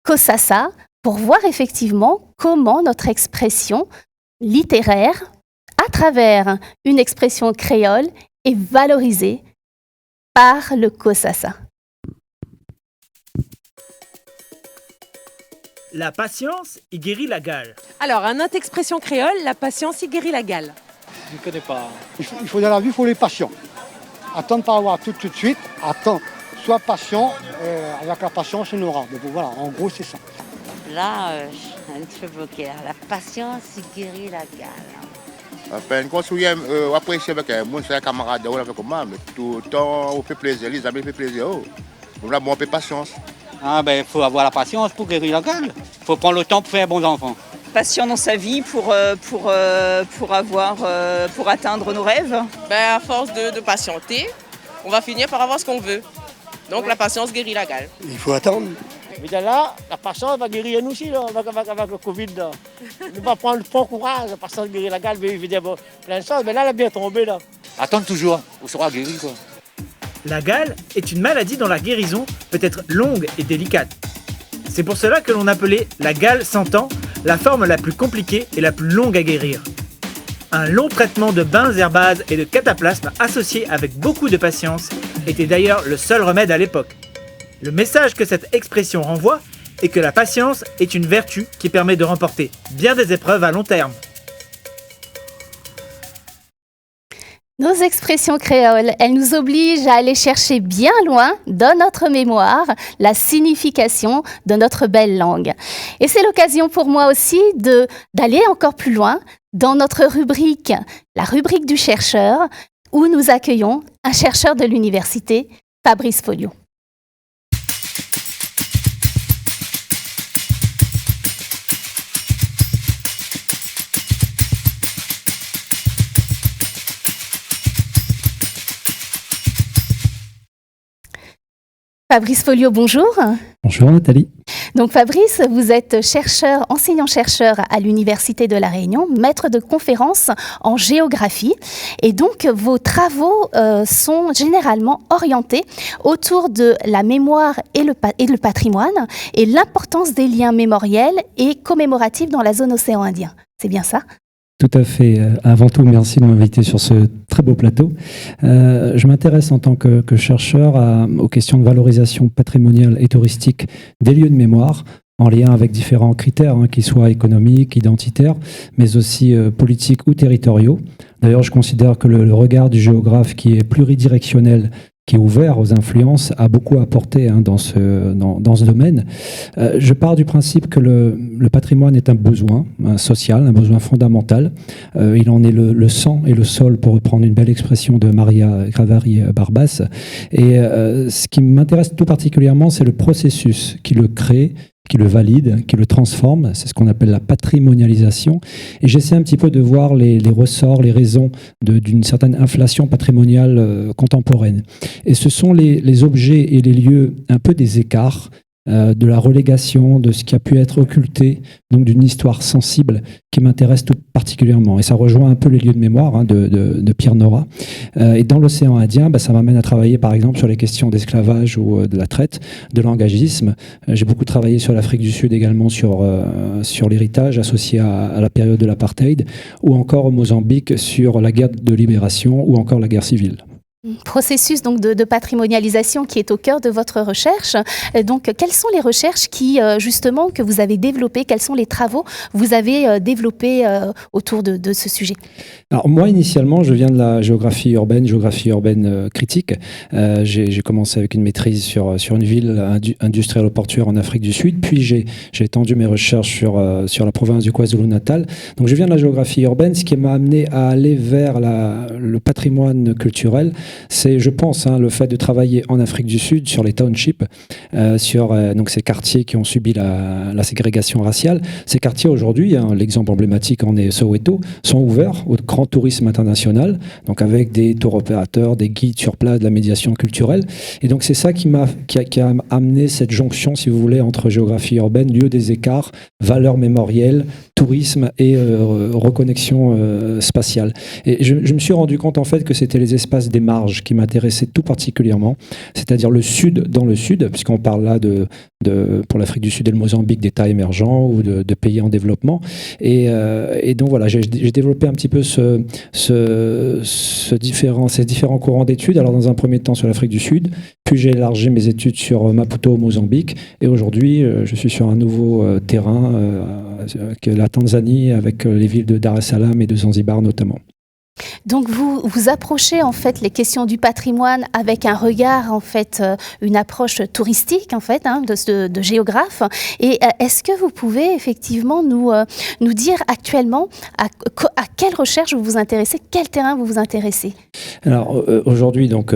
Kosasa pour voir effectivement comment notre expression littéraire, à travers une expression créole, est valorisée par le Kosasa. La patience, il guérit la gale. Alors, une autre expression créole, la patience, il guérit la gale. Je ne connais pas. Il faut dans la vie, il faut les patients. Attendre pas avoir tout de suite. Attends, sois patient. Avec la patience, on aura. Mais bon, voilà, en gros, c'est ça. Là, je suis un petit peu bloquée. La patience, il guérit la gale. Enfin, quand on apprécie avec mon camarade, on fait comment, mais tout le temps, on fait plaisir, les amis font plaisir. On a bon peu de patience. Il faut avoir la patience pour guérir la gale. Il faut prendre le temps pour faire bons enfants. Patient dans sa vie pour atteindre nos rêves. À force de patienter, on va finir par avoir ce qu'on veut. Donc la patience guérit la gale. Il faut attendre. Mais là, la patience va guérir nous aussi, là, avec le Covid. Là. On va prendre le fort courage, la patience guérit la gale, mais il veut dire plein de choses, mais là, elle a bien tombé. Là. Attendre toujours, on sera guéri, quoi. La gale est une maladie dont la guérison peut être longue et délicate. C'est pour cela que l'on appelait la gale 100 ans la forme la plus compliquée et la plus longue à guérir. Un long traitement de bains herbases et de cataplasmes associé avec beaucoup de patience était d'ailleurs le seul remède à l'époque. Le message que cette expression renvoie est que la patience est une vertu qui permet de remporter bien des épreuves à long terme. Nos expressions créoles, elles nous obligent à aller chercher bien loin dans notre mémoire la signification de notre belle langue. Et c'est l'occasion pour moi aussi d'aller encore plus loin dans notre rubrique, la rubrique du chercheur, où nous accueillons un chercheur de l'université, Fabrice Folliot. Fabrice Folliot, bonjour. Bonjour Nathalie. Donc Fabrice, vous êtes chercheur, enseignant-chercheur à l'Université de La Réunion, maître de conférences en géographie. Et donc vos travaux sont généralement orientés autour de la mémoire et le patrimoine et l'importance des liens mémoriels et commémoratifs dans la zone océan Indien. C'est bien ça ? Tout à fait. Avant tout, merci de m'inviter sur ce très beau plateau. Je m'intéresse en tant que chercheur aux questions de valorisation patrimoniale et touristique des lieux de mémoire, en lien avec différents critères, qu'ils soient économiques, identitaires, mais aussi politiques ou territoriaux. D'ailleurs, je considère que le regard du géographe qui est pluridirectionnel, qui est ouvert aux influences, a beaucoup apporté dans ce domaine. Je pars du principe que le patrimoine est un besoin social, un besoin fondamental. Il en est le sang et le sol, pour reprendre une belle expression de Maria Gravari-Barbas. Et ce qui m'intéresse tout particulièrement, c'est le processus qui le crée, qui le valide, qui le transforme. C'est ce qu'on appelle la patrimonialisation. Et j'essaie un petit peu de voir les ressorts, les raisons d'une certaine inflation patrimoniale contemporaine. Et ce sont les objets et les lieux, un peu des écarts, de la relégation, de ce qui a pu être occulté, donc d'une histoire sensible qui m'intéresse tout particulièrement. Et ça rejoint un peu les lieux de mémoire de Pierre Nora. Et dans l'océan Indien, ça m'amène à travailler par exemple sur les questions d'esclavage ou de la traite, de l'engagisme. J'ai beaucoup travaillé sur l'Afrique du Sud également, sur l'héritage associé à la période de l'apartheid, ou encore au Mozambique sur la guerre de libération ou encore la guerre civile. Processus donc de patrimonialisation qui est au cœur de votre recherche. Donc, quelles sont les recherches justement que vous avez développées? Quels sont les travaux que vous avez développés autour de ce sujet? Alors moi, initialement, je viens de la géographie urbaine critique. J'ai commencé avec une maîtrise sur une ville industrielle portuaire en Afrique du Sud, puis j'ai étendu mes recherches sur la province du KwaZulu-Natal. Donc je viens de la géographie urbaine, ce qui m'a amené à aller vers le patrimoine culturel. C'est, je pense, le fait de travailler en Afrique du Sud sur les townships, sur donc ces quartiers qui ont subi la ségrégation raciale. Ces quartiers aujourd'hui, l'exemple emblématique en est Soweto, sont ouverts au grand tourisme international, donc avec des tour opérateurs, des guides sur place, de la médiation culturelle. Et donc c'est ça qui a amené cette jonction, si vous voulez, entre géographie urbaine, lieu des écarts, valeurs mémorielles, tourisme et reconnexion spatiale. Et je me suis rendu compte en fait que c'était les espaces des marges qui m'intéressaient tout particulièrement, c'est-à-dire le sud dans le sud, puisqu'on parle là pour l'Afrique du Sud et le Mozambique d'États émergents ou de pays en développement. Et donc voilà, j'ai développé un petit peu ces différents courants d'études. Alors dans un premier temps sur l'Afrique du Sud, puis j'ai élargi mes études sur Maputo au Mozambique, et aujourd'hui je suis sur un nouveau terrain, que la Tanzanie, avec les villes de Dar es Salaam et de Zanzibar notamment. Donc vous approchez en fait les questions du patrimoine avec un regard, en fait, une approche touristique en fait, de géographe. Et est-ce que vous pouvez effectivement nous dire actuellement à quelle recherche vous vous intéressez, quel terrain vous vous intéressez? Alors aujourd'hui, donc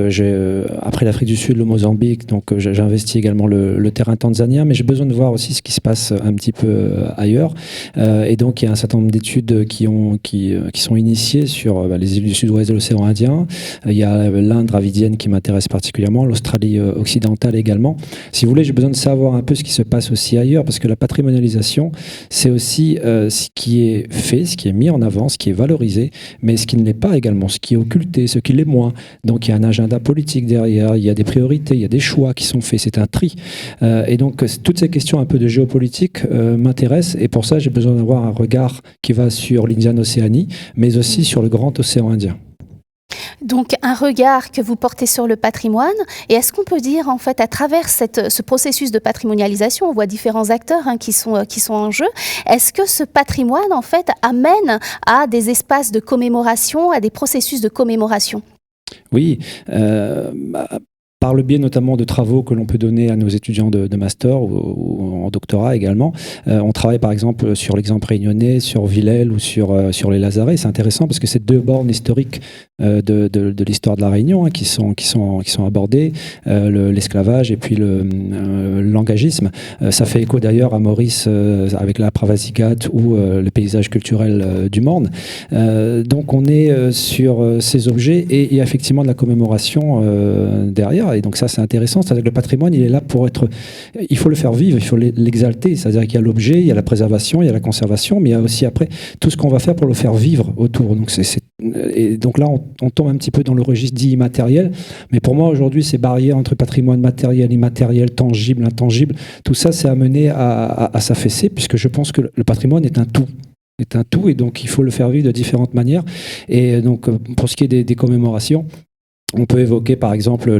après l'Afrique du Sud, le Mozambique, donc j'ai investi également le terrain tanzanien, mais j'ai besoin de voir aussi ce qui se passe un petit peu ailleurs. Et donc il y a un certain nombre d'études qui sont initiées sur les îles du sud-ouest de l'océan Indien. Il y a l'Inde dravidienne qui m'intéresse particulièrement, l'Australie occidentale également. Si vous voulez, j'ai besoin de savoir un peu ce qui se passe aussi ailleurs, parce que la patrimonialisation, c'est aussi ce qui est fait, ce qui est mis en avant, ce qui est valorisé, mais ce qui ne l'est pas également, ce qui est occulté, ce qui l'est moins. Donc il y a un agenda politique derrière, il y a des priorités, il y a des choix qui sont faits, c'est un tri. Et donc toutes ces questions un peu de géopolitique m'intéressent, et pour ça j'ai besoin d'avoir un regard qui va sur l'Indienne-Océanie, mais aussi sur le grand océan Indien. Donc un regard que vous portez sur le patrimoine, et est-ce qu'on peut dire en fait à travers ce processus de patrimonialisation, on voit différents acteurs qui sont en jeu, est-ce que ce patrimoine en fait amène à des espaces de commémoration, à des processus de commémoration? Oui, par le biais notamment de travaux que l'on peut donner à nos étudiants de master ou en doctorat également. On travaille par exemple sur l'exemple réunionnais, sur Villèle ou sur les Lazarets. C'est intéressant parce que c'est deux bornes historiques de l'histoire de la Réunion qui sont abordées, l'esclavage et puis l'engagisme. Ça fait écho d'ailleurs à Maurice avec la Pravasigat ou le paysage culturel du Morne. Donc on est sur ces objets et il y a effectivement de la commémoration derrière. matière. Et donc ça, c'est intéressant. C'est-à-dire que le patrimoine, il est là pour être... Il faut le faire vivre, il faut l'exalter. C'est-à-dire qu'il y a l'objet, il y a la préservation, il y a la conservation, mais il y a aussi après tout ce qu'on va faire pour le faire vivre autour. Donc, et donc là, on tombe un petit peu dans le registre dit immatériel. Mais pour moi, aujourd'hui, ces barrières entre patrimoine matériel, immatériel, tangible, intangible, tout ça, c'est amené à s'affaisser, puisque je pense que le patrimoine est un tout. Et donc il faut le faire vivre de différentes manières. Et donc pour ce qui est des commémorations, on peut évoquer par exemple,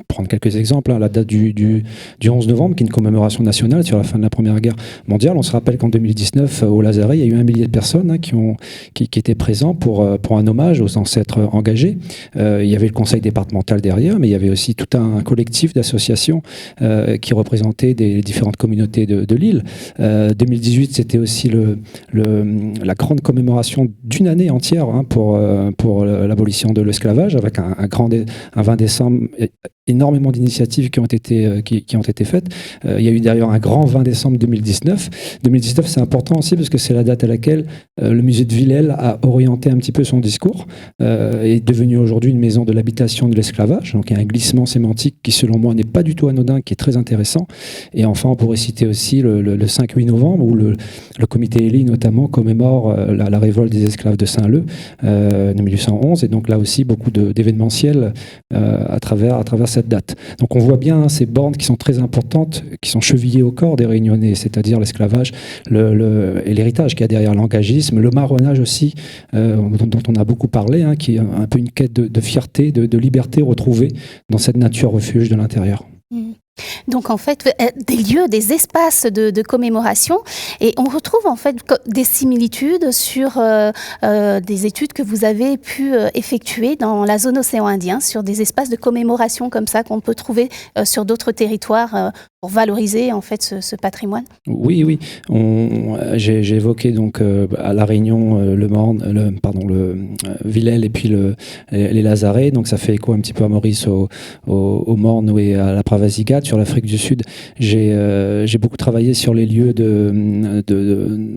prendre quelques exemples, la date du 11 novembre, qui est une commémoration nationale sur la fin de la Première Guerre mondiale. On se rappelle qu'en 2019, au Lazaret, il y a eu 1 millier de personnes qui étaient présents pour un hommage aux ancêtres engagés. Il y avait le conseil départemental derrière, mais il y avait aussi tout un collectif d'associations qui représentaient des différentes communautés de l'île. 2018, c'était aussi la grande commémoration d'une année entière pour l'abolition de l'esclavage, avec un 20 décembre, énormément d'initiatives qui ont été faites. Il y a eu d'ailleurs un grand 20 décembre 2019. 2019, c'est important aussi parce que c'est la date à laquelle le musée de Villèle a orienté un petit peu son discours, est devenu aujourd'hui une maison de l'habitation de l'esclavage. Donc il y a un glissement sémantique qui, selon moi, n'est pas du tout anodin, qui est très intéressant. Et enfin, on pourrait citer aussi le 5-8 novembre, où le comité Élie, notamment, commémore la révolte des esclaves de Saint-Leu de 1811. Et donc là aussi, beaucoup d'événementiel à travers cette date. Donc on voit bien ces bornes qui sont très importantes, qui sont chevillées au corps des Réunionnais, c'est-à-dire l'esclavage et l'héritage qu'il y a derrière l'engagisme, le marronnage aussi, dont on a beaucoup parlé, qui est un peu une quête de fierté, de liberté retrouvée dans cette nature refuge de l'intérieur. Donc en fait, des lieux, des espaces de commémoration, et on retrouve en fait des similitudes sur des études que vous avez pu effectuer dans la zone océan Indien, sur des espaces de commémoration comme ça qu'on peut trouver sur d'autres territoires pour valoriser en fait ce patrimoine. Oui. J'ai évoqué donc à La Réunion le Villèle et puis les Lazarets. Donc ça fait écho un petit peu à Maurice, au Morne et à la Pravasigat sur l'Afrique du Sud. J'ai beaucoup travaillé sur les lieux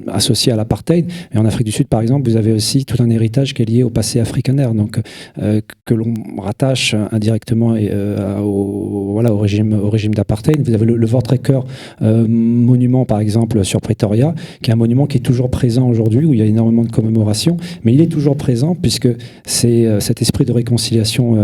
associés à l'apartheid. Et en Afrique du Sud, par exemple, vous avez aussi tout un héritage qui est lié au passé africanaire, donc que l'on rattache indirectement au régime d'apartheid. Vous avez le Voortrekker monument, par exemple, sur Pretoria, qui est un monument qui est toujours présent aujourd'hui, où il y a énormément de commémorations, mais il est toujours présent puisque c'est cet esprit de réconciliation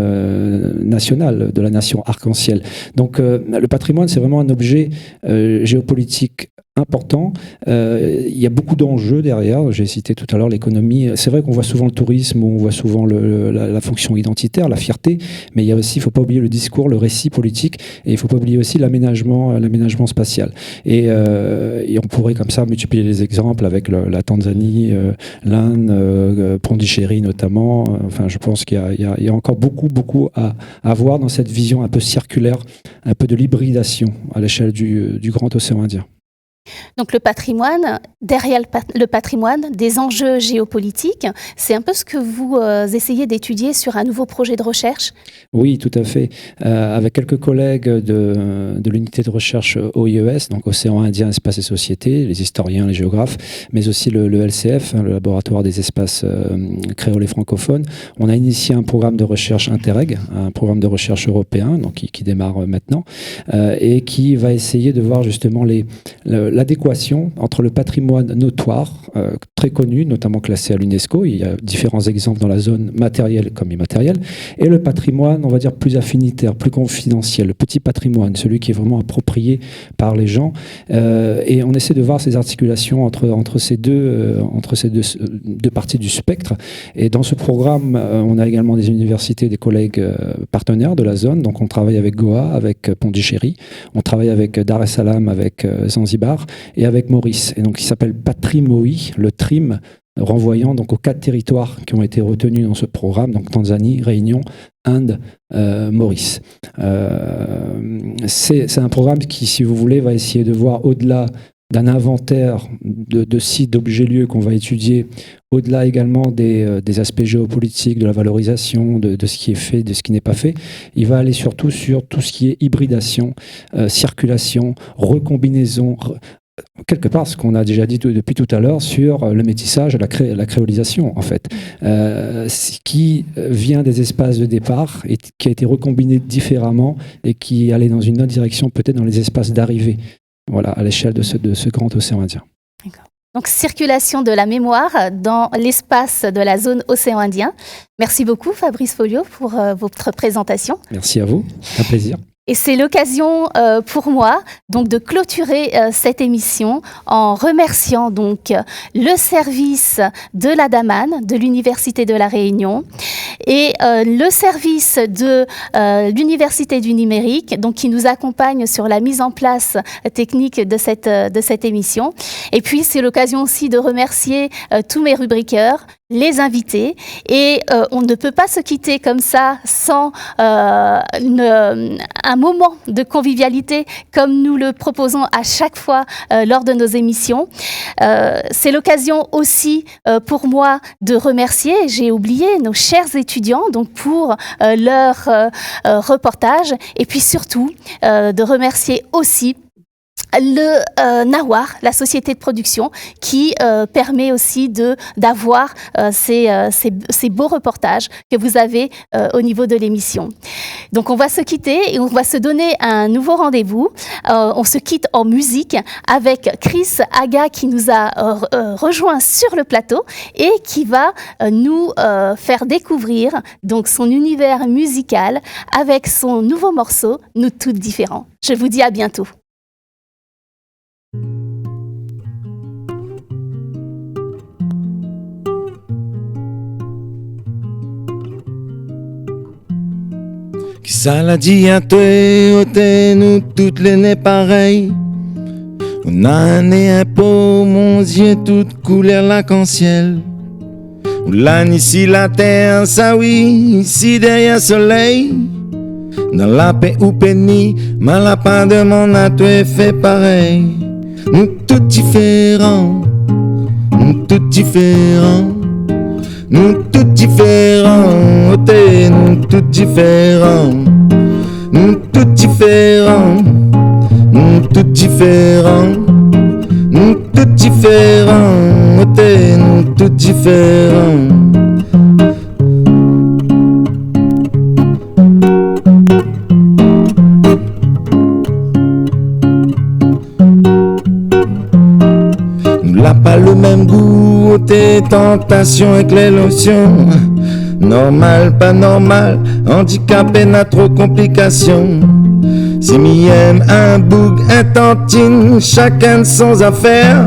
nationale, de la nation arc-en-ciel. Donc le patrimoine, c'est vraiment un objet géopolitique important. Il y a beaucoup d'enjeux derrière. J'ai cité tout à l'heure l'économie. C'est vrai qu'on voit souvent le tourisme, on voit souvent la fonction identitaire, la fierté, mais il y a aussi, il ne faut pas oublier le discours, le récit politique, et il ne faut pas oublier aussi l'aménagement spatial. Et on pourrait comme ça multiplier les exemples avec la Tanzanie, l'Inde, Pondichéry notamment. Enfin, je pense qu'il y a encore beaucoup à voir dans cette vision un peu circulaire, un peu de l'hybridation à l'échelle du grand océan Indien. Donc le patrimoine, derrière le patrimoine, des enjeux géopolitiques, c'est un peu ce que vous essayez d'étudier sur un nouveau projet de recherche ? Oui, tout à fait. Avec quelques collègues de l'unité de recherche OIES, donc Océan Indien, Espace et Société, les historiens, les géographes, mais aussi le LCF, le Laboratoire des espaces créoles et francophones, on a initié un programme de recherche Interreg, un programme de recherche européen, donc qui démarre maintenant, et qui va essayer de voir justement l'adéquation entre le patrimoine notoire, très connu, notamment classé à l'UNESCO, il y a différents exemples dans la zone matérielle comme immatérielle, et le patrimoine, on va dire, plus affinitaire, plus confidentiel, le petit patrimoine, celui qui est vraiment approprié par les gens. Et on essaie de voir ces articulations entre ces deux parties du spectre. Et dans ce programme, on a également des universités, des collègues partenaires de la zone. Donc on travaille avec Goa, avec Pondichéry, on travaille avec Dar es Salaam, avec Zanzibar, et avec Maurice. Et donc il s'appelle Patrimoi, le TRIM, renvoyant donc aux 4 territoires qui ont été retenus dans ce programme, donc Tanzanie, Réunion, Inde, Maurice. C'est un programme qui, si vous voulez, va essayer de voir au-delà d'un inventaire de sites, d'objets lieux qu'on va étudier, au-delà également des aspects géopolitiques, de la valorisation, de ce qui est fait, de ce qui n'est pas fait. Il va aller surtout sur tout ce qui est hybridation, circulation, recombinaison, quelque part ce qu'on a déjà dit depuis tout à l'heure sur le métissage, la créolisation en fait, qui vient des espaces de départ et qui a été recombiné différemment et qui allait dans une autre direction, peut-être dans les espaces d'arrivée, voilà, à l'échelle de ce grand océan Indien. Donc, circulation de la mémoire dans l'espace de la zone océan Indien. Merci beaucoup, Fabrice Folliot, pour votre présentation. Merci à vous, un plaisir. Et c'est l'occasion pour moi donc de clôturer cette émission en remerciant donc le service de la DAMAN de l'Université de La Réunion et le service de l'Université du Numérique donc qui nous accompagne sur la mise en place technique de cette émission. Et puis c'est l'occasion aussi de remercier tous mes rubriqueurs, les invités, et on ne peut pas se quitter comme ça sans un moment de convivialité comme nous le proposons à chaque fois lors de nos émissions. C'est l'occasion aussi pour moi de remercier, j'ai oublié, nos chers étudiants donc pour leur reportage, et puis surtout de remercier aussi le Nawar, la société de production, qui permet aussi d'avoir ces beaux reportages que vous avez au niveau de l'émission. Donc on va se quitter et on va se donner un nouveau rendez-vous. On se quitte en musique avec Chris Aga qui nous a rejoint sur le plateau et qui va nous faire découvrir donc son univers musical avec son nouveau morceau « Nous toutes différents ». Je vous dis à bientôt. Qui ça l'a dit à toi, nous toutes les nez pareilles. On a un nez, un pot, mon Dieu, toute couleur l'arc-en-ciel. Ou là, ici la terre, ça oui, ici derrière soleil. Dans la paix ou pénis, ma lapin de mon à toi fait pareil. Nous tous différents, nous tous différents. Nous tous différents, oh t'es, nous tous différents. Nous tous différents, nous tous différents. Nous tous différents, oh t'es, nous tous différents. N'a pas le même goût, tes tentations éclairent lotions. Normal, pas normal, handicapé n'a trop complications. Si m'y aime un boug, un tantine, chacun de son affaire.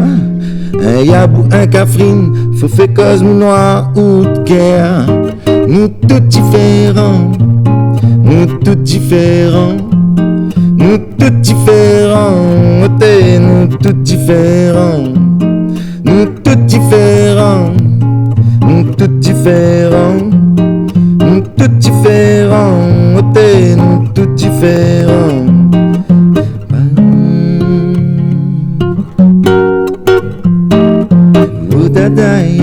Un yabou, un cafrine, faut faire cause mou noir ou de guerre. Nous tous différents, nous tous différents. Nous tous différents, t'es, nous tous différents. Nous tous différents, nous tous différents, nous tous différents, oh t'es, nous tous différents. Oh dadaï.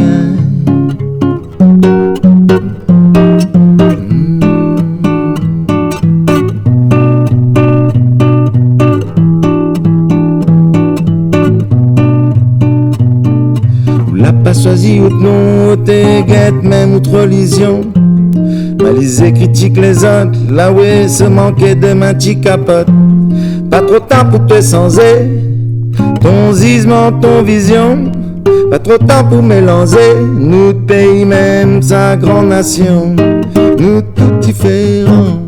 Pas choisi ou non, t'es guette, même outre lision. Malisé critique les autres, là où se manquait de ma petite capote. Pas trop temps pour te senser, ton gisement, ton vision. Pas trop temps pour mélanger, nous pays même sa grande nation. Nous tous différents.